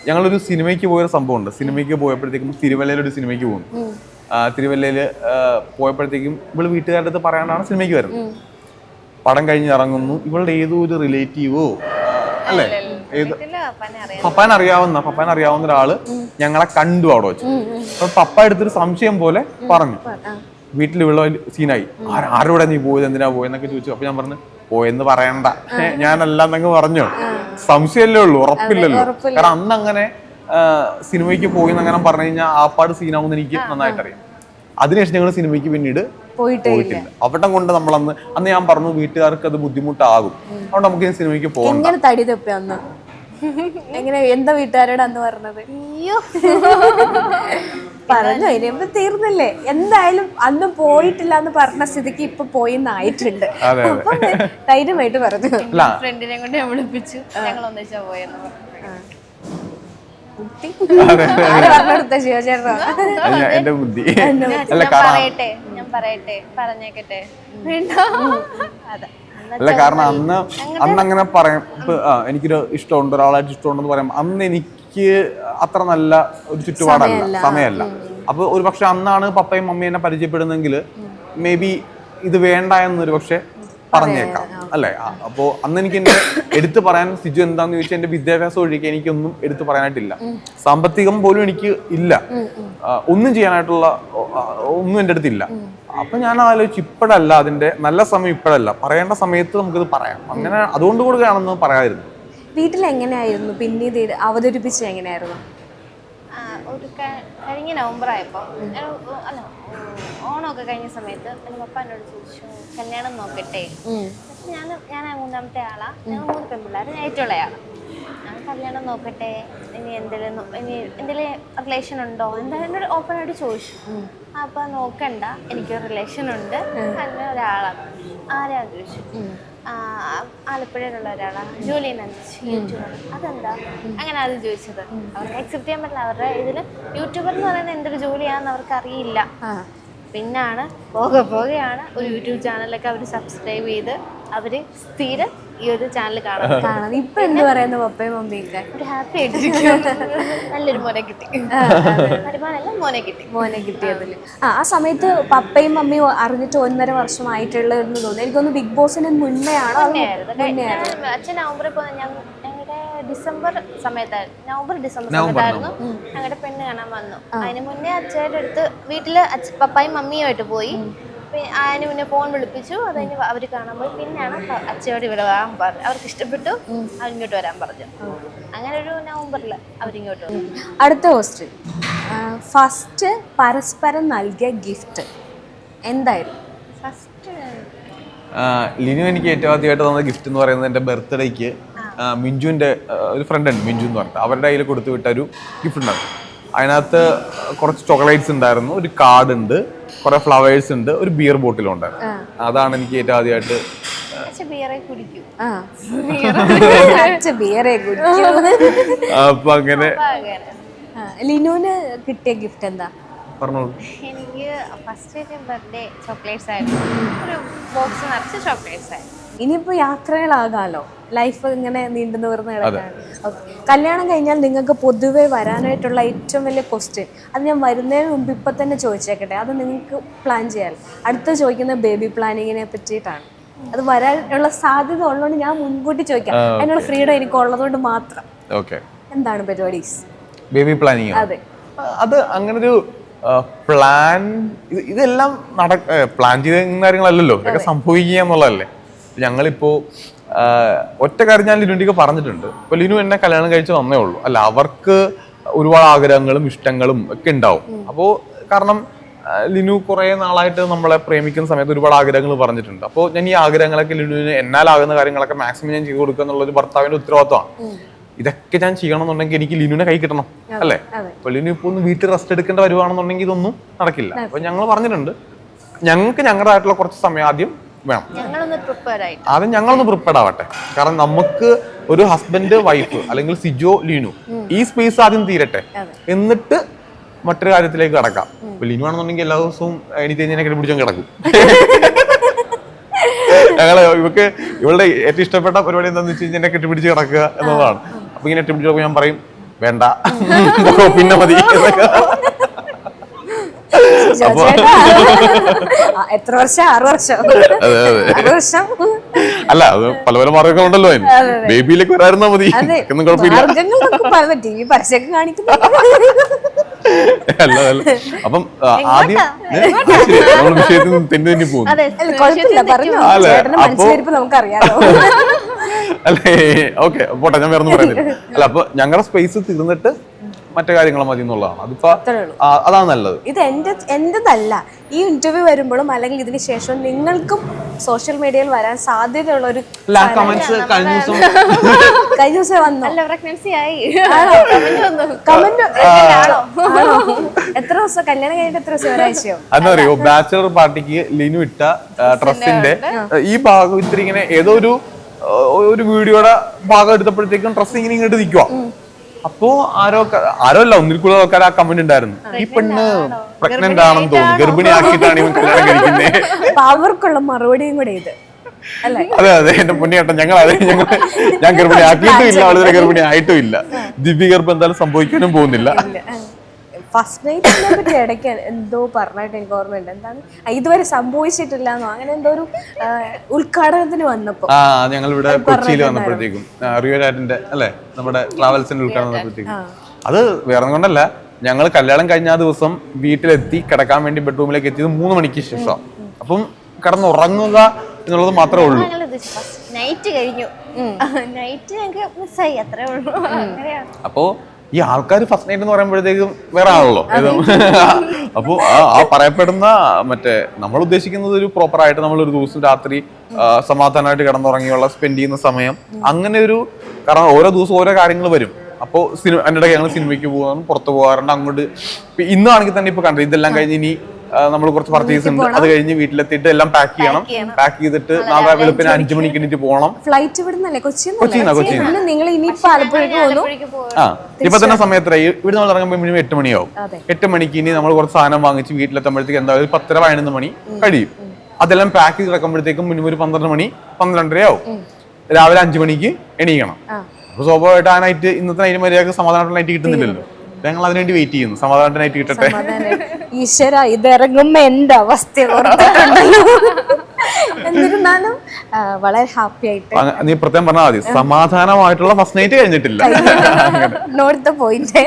ഞങ്ങളൊരു സിനിമയ്ക്ക് പോയൊരു സംഭവമുണ്ട്. സിനിമയ്ക്ക് പോയപ്പോഴത്തേക്കും തിരുവല്ലയിലൊരു സിനിമയ്ക്ക് പോകുന്നു. തിരുവല്ലയില് പോയപ്പോഴത്തേക്കും ഇവള് വീട്ടുകാരുടെ അടുത്ത് പറയാനാണ് സിനിമയ്ക്ക് വരുന്നത്. പടം കഴിഞ്ഞ് ഇറങ്ങുന്നു. ഇവളുടെ ഏതോ ഒരു റിലേറ്റീവോ അല്ലെ, പപ്പാനെ അറിയാം. പപ്പാൻ അറിയാവുന്ന ഒരാള് ഞങ്ങളെ കണ്ടു അവിടെ വെച്ചു. അപ്പൊ പപ്പ എടുത്തൊരു സംശയം പോലെ പറഞ്ഞു, വീട്ടിൽ ഉള്ള സീനായി, ആരോടെ നീ പോയത്, എന്തിനാ പോയെന്നൊക്കെ ചോദിച്ചു. അപ്പൊ ഞാൻ പറഞ്ഞു, പോയെന്ന് പറയണ്ട, ഞാനല്ലാന്നങ്ങ് പറഞ്ഞു. സംശയമല്ലേ ഉള്ളൂ, ഉറപ്പില്ലല്ലോ. കാരണം അന്ന് അങ്ങനെ സിനിമയ്ക്ക് പോയി എന്നങ്ങനെ പറഞ്ഞു കഴിഞ്ഞാൽ ആപ്പാട് സീനാവുന്ന എനിക്ക് നന്നായിട്ട് അറിയാം. അതിനുശേഷം ഞങ്ങൾ സിനിമയ്ക്ക് പിന്നീട് പോയിട്ടില്ല. അവിടെ കൊണ്ട് നമ്മൾ അന്ന് ഞാൻ പറഞ്ഞു വീട്ടുകാർക്ക് അത് ബുദ്ധിമുട്ടാകും, അതുകൊണ്ട് നമുക്ക് സിനിമയ്ക്ക് പോകണം. എങ്ങനെ തടി തപ്പി അന്ന്? എങ്ങനെ എന്താ വീട്ടുകാരോട് അന്ന് പറഞ്ഞത്? അയ്യോ പറഞ്ഞു ഇനിയിപ്പോ തീർന്നില്ലേ, എന്തായാലും അന്ന് പോയിട്ടില്ല എന്ന് പറഞ്ഞ സ്ഥിതിക്ക് ഇപ്പൊ പോയിന്നായിട്ടുണ്ട്. അപ്പൊ ധൈര്യമായിട്ട് പറഞ്ഞു. ഫ്രണ്ടിനെ കൊണ്ട് ഞാൻ വിളിപ്പിച്ചു, ഞങ്ങൾ ഒന്നിച്ചാ പോയെന്ന് പറഞ്ഞു. എന്റെ ബുദ്ധി ഞാൻ പറയട്ടെ പറഞ്ഞേക്കട്ടെ. അല്ല, കാരണം അന്ന് അങ്ങനെ പറയാം, എനിക്കൊരു ഇഷ്ടമുണ്ട്, ഒരാളായിട്ട് ഇഷ്ടമുണ്ടെന്ന് പറയാം. അന്ന് എനിക്ക് അത്ര നല്ല ഒരു ചുറ്റുപാടല്ല, സമയമല്ല. അപ്പൊ ഒരു പക്ഷെ അന്നാണ് പപ്പയും മമ്മിയും എന്നെ പരിചയപ്പെടുന്നെങ്കിൽ മേ ബി ഇത് വേണ്ട എന്നൊരു പക്ഷെ പറഞ്ഞേക്കാം, അല്ലേ? അപ്പോ അന്ന് എനിക്ക് എന്നെ എടുത്തു പറയാൻ സിജു എന്താന്ന് ചോദിച്ചാൽ എന്റെ വിദ്യാഭ്യാസം ഒഴികെ എനിക്കൊന്നും എടുത്തു പറയാനായിട്ടില്ല. സാമ്പത്തികം പോലും എനിക്ക് ഇല്ല, ഒന്നും ചെയ്യാനായിട്ടുള്ള ഒന്നും എൻ്റെ അടുത്തില്ല. അപ്പൊ ഞാൻ ആലോചിച്ചു, ഇപ്പോഴല്ല അതിന്റെ നല്ല സമയം, ഇപ്പോഴല്ല, പറയേണ്ട സമയത്ത് നമുക്കിത് പറയാം. അങ്ങനെ അതുകൊണ്ട് കൂടെയാണെന്ന് പറയാതിരുന്നു. വീട്ടിൽ എങ്ങനെയായിരുന്നു പിന്നീട് അവതരിപ്പിച്ചത്? എങ്ങനെയായിരുന്നു? ഒരു കഴിഞ്ഞ നവംബർ ആയപ്പോൾ, അല്ല ഓണമൊക്കെ കഴിഞ്ഞ സമയത്ത് എൻ്റെ പപ്പ എന്നോട് ചോദിച്ചു, കല്യാണം നോക്കട്ടെ. ഞാൻ മൂന്നാമത്തെ ആളാ, ഞങ്ങൾ 3 പെൺപിള്ളേർ, ഏറ്റവും ആളാണ്. ഞാൻ കല്യാണം നോക്കട്ടെ, ഇനി എന്തെങ്കിലും റിലേഷൻ ഉണ്ടോ, എന്തായാലും എന്നോട് ഓപ്പണായിട്ട് ചോദിച്ചു. അപ്പൊ നോക്കണ്ട, എനിക്കൊരു റിലേഷൻ ഉണ്ട്, നല്ല ഒരാളാണ്. ആരാന്ന് ചോദിച്ചു. ആലപ്പുഴയിലുള്ള ഒരാളാണ്, ജോലി യൂട്യൂബർ. അതെന്താ അങ്ങനെ ആദ്യം ചോദിച്ചത്? അവർക്ക് അക്സെപ്റ്റ് ചെയ്യാൻ പറ്റില്ല, അവരുടെ ഇതിൽ യൂട്യൂബർ എന്ന് പറയുന്നത് എന്തൊരു ജോലിയാണെന്ന് അവർക്ക് അറിയില്ല. പിന്നാണ് പോകെയാണ് ഒരു യൂട്യൂബ് ചാനലൊക്കെ അവർ സബ്സ്ക്രൈബ് ചെയ്ത് അവര് സ്ഥിരം ഈ ഒരു ചാനൽ കാണാം. ഇപ്പൊ എന്ത് പറയുന്നു പപ്പയും മമ്മിയൊക്കെ? ഒരു ഹാപ്പി ആയിട്ടിരിക്കും. നല്ലൊരു മോനെ കിട്ടി, വരുമാനമല്ല മോനെ കിട്ടിയതില്. ആ സമയത്ത് പപ്പയും മമ്മിയും അറിഞ്ഞിട്ട് 1.5 വർഷമായിട്ടുള്ളതെന്ന് തോന്നുന്നു. എനിക്കൊന്ന് ബിഗ് ബോസിന് മുന്നേ ആണോ? അച്ഛൻ നവംബറിൽ ഞങ്ങളുടെ ഡിസംബർ സമയത്തായിരുന്നു ഞങ്ങളുടെ പെണ്ണ് കാണാൻ വന്നു. അതിന് മുന്നേ അച്ഛയുടെ അടുത്ത് വീട്ടില് പപ്പായും മമ്മിയുമായിട്ട് പോയി. അതിന് മുന്നേ ഫോൺ വിളിപ്പിച്ചു, അത് കഴിഞ്ഞ് അവർ കാണാൻ പോയി. പിന്നെയാണ് അച്ഛയോട് ഇവിടെ വരാൻ പറഞ്ഞു, അവർക്ക് ഇഷ്ടപ്പെട്ടു, അവരിങ്ങോട്ട് വരാൻ പറഞ്ഞു. അങ്ങനെ ഒരു നവംബറിൽ അവരിങ്ങോട്ട് വന്നു. അടുത്ത ക്വസ്റ്റ്യൻ, ഫസ്റ്റ് പരസ്പരം നൽകിയ ഗിഫ്റ്റ് എന്തായിരുന്നു? ഫസ്റ്റ് ലിനു എനിക്ക് ഏറ്റവും ആദ്യമായിട്ട് തന്ന ഗിഫ്റ്റ് എന്ന് പറയുന്നത് എൻ്റെ ബർത്ത്ഡേക്ക് മിഞ്ചുവിൻ്റെ ഒരു ഫ്രണ്ട് ഉണ്ട്, മിഞ്ചു എന്ന് പറഞ്ഞിട്ട്, അവരുടെ കയ്യിൽ കൊടുത്തു വിട്ട ഒരു ഗിഫ്റ്റ് ഉണ്ടായിരുന്നു. അതിനകത്ത് കുറച്ച് ചോക്ലേറ്റ്സ് ഉണ്ടായിരുന്നു, ഒരു കാർഡ് ഉണ്ട്, കുറെ ഫ്ലവേഴ്സ് ഉണ്ട്, ഒരു ബിയർ ബോട്ടിലും ഉണ്ടായിരുന്നു. അതാണ് എനിക്ക് ഏറ്റവും ആദ്യമായിട്ട്. അപ്പൊ അങ്ങനെ ലിനുവിന് കിട്ടിയ ഗിഫ്റ്റ് എന്താ? പറഞ്ഞോളൂ. എനിക്ക് ഫസ്റ്റ് ബർത്ത്ഡേ ചോക്ലേറ്റ്സ് ആയിരുന്നു, ഒരു ബോക്സ് നിറച്ച് ചോക്ലേറ്റ്സ് ആയിരുന്നു. ഇനിയിപ്പോ യാത്രകളാകാലോ, ലൈഫ് ഇങ്ങനെ നീണ്ടു നിവർന്ന് കിടക്കാണ്. കല്യാണം കഴിഞ്ഞാൽ നിങ്ങൾക്ക് പൊതുവെ വരാനായിട്ടുള്ള ഏറ്റവും വലിയ ക്വസ്റ്റ്യൻ, അത് ഞാൻ വരുന്നതിന് മുമ്പ് ഇപ്പൊ തന്നെ ചോദിച്ചേക്കട്ടെ, അത് നിങ്ങൾക്ക് പ്ലാൻ ചെയ്യാൻ. അടുത്ത് ചോദിക്കുന്ന ബേബി പ്ലാനിങ്ങിനെ പറ്റിയിട്ടാണ്. അത് വരാനുള്ള സാധ്യത ഉള്ളതുകൊണ്ട് ഞാൻ മുൻകൂട്ടി ചോദിക്കാം, അതിനുള്ള ഫ്രീഡം എനിക്ക് ഉള്ളതുകൊണ്ട് മാത്രം. എന്താണ് പരിപാടീസ്? Baby planning. അതെ, അത് അങ്ങനെ ഒരു പ്ലാൻ, ഇതെല്ലാം പ്ലാൻ ചെയ്ത കാര്യങ്ങളല്ലല്ലോ, ഇതൊക്കെ സംഭവിക്കുക എന്നുള്ളതല്ലേ. ഞങ്ങളിപ്പോ ഒറ്റ കാര്യം ഞാൻ ലിനുവിൻ്റെയൊക്കെ പറഞ്ഞിട്ടുണ്ട്. ഇപ്പൊ ലിനു എന്നെ കല്യാണം കഴിച്ച് വന്നേ ഉള്ളൂ, അല്ല അവർക്ക് ഒരുപാട് ആഗ്രഹങ്ങളും ഇഷ്ടങ്ങളും ഒക്കെ ഉണ്ടാവും. അപ്പോൾ കാരണം ലിനു കുറെ നാളായിട്ട് നമ്മളെ പ്രേമിക്കുന്ന സമയത്ത് ഒരുപാട് ആഗ്രഹങ്ങൾ പറഞ്ഞിട്ടുണ്ട്. അപ്പോൾ ഞാൻ ഈ ആഗ്രഹങ്ങളൊക്കെ ലിനുവിന് എന്നാലാകുന്ന കാര്യങ്ങളൊക്കെ മാക്സിമം ഞാൻ ചെയ്തു കൊടുക്കുക എന്നുള്ളൊരു ഭർത്താവിന്റെ ഉത്തരവാദിത്തമാണ്. ഇതൊക്കെ ഞാൻ ചെയ്യണമെന്നുണ്ടെങ്കിൽ എനിക്ക് ലിനുവിനെ കൈ കിട്ടണം, അല്ലേ? അപ്പൊ ലിനു ഇപ്പൊ ഒന്ന് വീട്ടിൽ റെസ്റ്റ് എടുക്കേണ്ട വരുവാണെന്നുണ്ടെങ്കിൽ ഇതൊന്നും നടക്കില്ല. അപ്പൊ ഞങ്ങൾ പറഞ്ഞിട്ടുണ്ട്, ഞങ്ങൾക്ക് ഞങ്ങളുടേതായിട്ടുള്ള കുറച്ച് സമയം ആദ്യം വേണം, ആദ്യം ഞങ്ങളൊന്ന് പ്രിപ്പയർഡ് ആവട്ടെ. കാരണം നമുക്ക് ഒരു ഹസ്ബൻഡ് വൈഫ് അല്ലെങ്കിൽ സിജോ ലിനു ഈ സ്പേസ് ആദ്യം തീരട്ടെ, എന്നിട്ട് മറ്റൊരു കാര്യത്തിലേക്ക് കടക്കാം. ലിനു ആണെന്നുണ്ടെങ്കിൽ എല്ലാ ദിവസവും എനിക്ക് തന്നെ കെട്ടിപ്പിടിച്ചും കിടക്കും. ഞങ്ങള് ഇവളുടെ ഏറ്റവും ഇഷ്ടപ്പെട്ട പരിപാടി എന്താണെന്ന് വെച്ച് കഴിഞ്ഞാൽ എന്നെ കെട്ടിപ്പിടിച്ച് കിടക്കുക എന്നുള്ളതാണ്. അപ്പൊ ഇങ്ങനെ കെട്ടിപ്പിടിച്ചപ്പോ ഞാൻ പറയും വേണ്ട, പിന്നെ മതി. എത്ര വർഷം? 6 വർഷം. 6 വർഷം അല്ല അത് പല പല മാർഗങ്ങളുണ്ടല്ലോ അതിന്. ബേബിയിലേക്ക് വരായിരുന്നാ മതി, ഒന്നും കുഴപ്പമില്ല. ടി വി പരസ്യമൊക്കെ കാണിക്കുന്നു. അല്ല അല്ല അപ്പം ആദ്യം നമ്മൾ വിഷയത്തിൽ തെന്നി പോകുന്നു. കുഴപ്പമില്ല, പറഞ്ഞു. ചേട്ടന്റെ മനസ്സിലിരിപ്പ് നമുക്കറിയാലോ. അല്ലേ ഓക്കെ പോട്ടെ, ഞാൻ വേറെ ഒന്നും പറയുന്നില്ല. അല്ല അപ്പൊ ഞങ്ങളുടെ സ്പേസ് തീർന്നിട്ട് മറ്റു കാര്യങ്ങൾ മതി എന്നുള്ളതാണ്. അതിപ്പോ അതാണ് നല്ലത്. ഇത് എന്റേതല്ല. ഈ ഇന്റർവ്യൂ വരുമ്പോഴും അല്ലെങ്കിൽ ഇതിന് ശേഷം നിങ്ങൾക്കും സോഷ്യൽ മീഡിയയിൽ വരാൻ സാധ്യതയുള്ള ഒരു കഴിഞ്ഞ ദിവസം വന്നു. അല്ല പ്രഗ്നൻസി ആയി കമന്റ് എത്ര ദിവസം കല്യാണം കഴിഞ്ഞിട്ട് എത്ര ദിവസം ഒരാഴ്ചയോ എന്താ അറിയോ, ബാച്ചലർ പാർട്ടിക്ക് ലിനു ഇട്ട ഡ്രസ്സിന്റെ ഈ ഭാഗം ഇത്തിരി ഇങ്ങനെ ഏതോ ഒരു വീഡിയോയുടെ ഭാഗം എടുത്തപ്പോഴത്തേക്കും ഡ്രസ് ഇങ്ങനെ ഇങ്ങോട്ട് നിൽക്കുക. അപ്പോ ആരോ അല്ല ഒന്നിൽ കൂടുതൽ ആൾക്കാർ ആ കമന്റ് ഉണ്ടായിരുന്നു, ഈ പെണ്ണ് പ്രഗ്നന്റ് ആണെന്ന് തോന്നുന്നു, ഗർഭിണി ആക്കിയിട്ടാണ് ഇവൻ കല്യാണം കഴിക്കുന്നത്. അവർക്കുള്ള മറുപടിയും കൂടെ ഇത് അല്ലേ? അതെ അതെ എന്റെ പൊന്നിയേട്ടൻ, ഞാൻ ഗർഭിണി ആക്കിയിട്ടും ഇല്ല, വളരെ ഗർഭിണി ആയിട്ടും ഇല്ല. ദിവ്യ ഗർഭം എന്തായാലും സംഭവിക്കാനും പോകുന്നില്ല. ഫസ്റ്റ് നൈറ്റിനെ പറ്റി ഇടയ്ക്ക് എന്തോ പറഞ്ഞിട്ട് എനിക്ക് ഓർമ്മയുണ്ട്. എന്താണ് ഇതുവരെ സംഭവിച്ചിട്ടില്ലെന്നോ അങ്ങനെ എന്തോ ഒരു ഉദ്ഘാടനത്തിന് വന്നപ്പോ ഞങ്ങൾ ഇവിടെ കൊച്ചിയിൽ വന്നപ്പോഴത്തേക്കും റിയോ ഡാറ്റിന്റെ അല്ലെ നമ്മുടെ ട്രാവൽസിന്റെ ഉദ്ഘാടനം വന്നപ്പോഴത്തേക്കും, അത് വേറെ കൊണ്ടല്ല, ഞങ്ങൾ കല്യാണം കഴിഞ്ഞ ആ ദിവസം വീട്ടിലെത്തി കിടക്കാൻ വേണ്ടി ബെഡ്റൂമിലേക്ക് എത്തിയത് 3 മണിക്ക് ശേഷം. അപ്പം കിടന്നുറങ്ങുക എന്നുള്ളത് മാത്രമേ ഉള്ളൂ. നൈറ്റ് കഴിഞ്ഞു, നൈറ്റ് ഞങ്ങൾക്ക് മിസ്സായി, അത്രേ ഉള്ളൂ. അപ്പോ ഈ ആൾക്കാർ ഫസ്റ്റ് നൈറ്റ് എന്ന് പറയുമ്പോഴത്തേക്കും വേറെ ആണല്ലോ. അപ്പൊ ആ പറയപ്പെടുന്ന മറ്റേ നമ്മൾ ഉദ്ദേശിക്കുന്നത് ഒരു പ്രോപ്പർ ആയിട്ട് നമ്മൾ ഒരു ദിവസം രാത്രി സമാധാനമായിട്ട് കിടന്നുറങ്ങിയുള്ള സ്പെൻഡ് ചെയ്യുന്ന സമയം, അങ്ങനെ ഒരു, കാരണം ഓരോ ദിവസം ഓരോ കാര്യങ്ങൾ വരും. അപ്പോൾ അതിനിടെ ഞങ്ങൾ സിനിമയ്ക്ക് പോകാൻ പുറത്ത് പോകാറുണ്ട്. അങ്ങോട്ട് ഇന്നാണെങ്കിൽ തന്നെ ഇപ്പൊ കണ്ടത് ഇതെല്ലാം കഴിഞ്ഞ് ഇനി നമ്മൾ കുറച്ച് പർച്ചേസ് ഉണ്ട്, അത് കഴിഞ്ഞ് വീട്ടിലെത്തിയിട്ട് എല്ലാം പാക്ക് ചെയ്യണം. പാക്ക് ചെയ്തിട്ട് നാളെ വെളുപ്പിന് 5 മണിക്ക് എണീറ്റ് പോകണം. ഫ്ലൈറ്റ് ഇവിടുന്നല്ലേ? കൊച്ചിന്നാ. നിങ്ങൾ ഇനിയിപ്പോ ആലപ്പുഴയ്ക്ക് ഇപ്പൊ തന്നെ സമയത്ത് ഇവിടെ നമ്മൾ ഇറങ്ങുമ്പോൾ മിനിമം 8 മണിയാവും. 8 മണിക്ക് ഇനി നമ്മൾ കുറച്ച് സാധനം വാങ്ങിച്ച് വീട്ടിലെത്തുമ്പോഴത്തേക്ക് എന്തായാലും 10:30-11 മണി കഴിയും. അതെല്ലാം പാക്ക് ചെയ്ത് കിടക്കുമ്പോഴത്തേക്കും മിനിമം ഒരു 12 മണി 12:30 ആവും. രാവിലെ 5 മണിക്ക് എണീക്കണം. അപ്പൊ സ്വാഭാവികമായിട്ട് ആ നൈറ്റ്, ഇന്നത്തെ നൈറ്റ് മര്യാദക്ക് സമാധാനമായിട്ട് നൈറ്റ് കിട്ടുന്നില്ലല്ലോ. ഞങ്ങൾ അതിനുവേണ്ടി വെയിറ്റ് ചെയ്യുന്നു, സമാധാനമായിട്ട് കിട്ടട്ടെ. ഈശ്വര, ഇതിറങ്ങുമ്പോ എന്റെ അവസ്ഥ എന്നിരുന്നാലും വളരെ ഹാപ്പി ആയിട്ട് നീ പ്രത്യേകം പറഞ്ഞാൽ മതി, സമാധാനമായിട്ടുള്ള ഫസ്റ്റ് നൈറ്റ് കഴിഞ്ഞിട്ടില്ല. Note the point.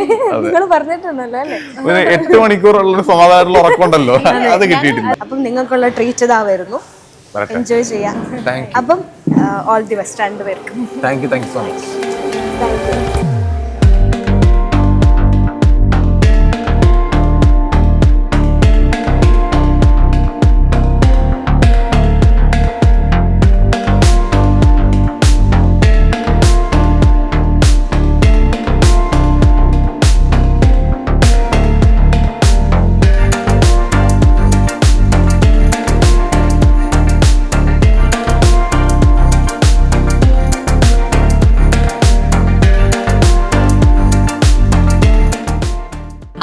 നിങ്ങൾ പറഞ്ഞിട്ടുണ്ടല്ലോ അല്ലേ, 8 മണിക്കൂറുള്ള സമാധാനമുള്ള ഉറക്കമുണ്ടല്ലോ, അത് കിട്ടിയിട്ടില്ല. അപ്പം നിങ്ങൾക്കുള്ള ട്രീറ്റ് ഇതാ വരുന്നു, എൻജോയ് ചെയ്യാം. അപ്പം ഓൾ ദി ബെസ്റ്റ് രണ്ടുപേർക്കും. Thank you so much.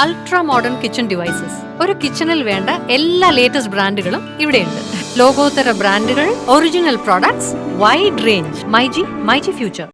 Ultra modern kitchen devices. ഒരു കിച്ചണിൽ വേണ്ട എല്ലാ ലേറ്റസ്റ്റ് ബ്രാൻഡുകളും ഇവിടെയുണ്ട്. ലോകോത്തര ബ്രാൻഡുകൾ, original products, wide range. MyG future.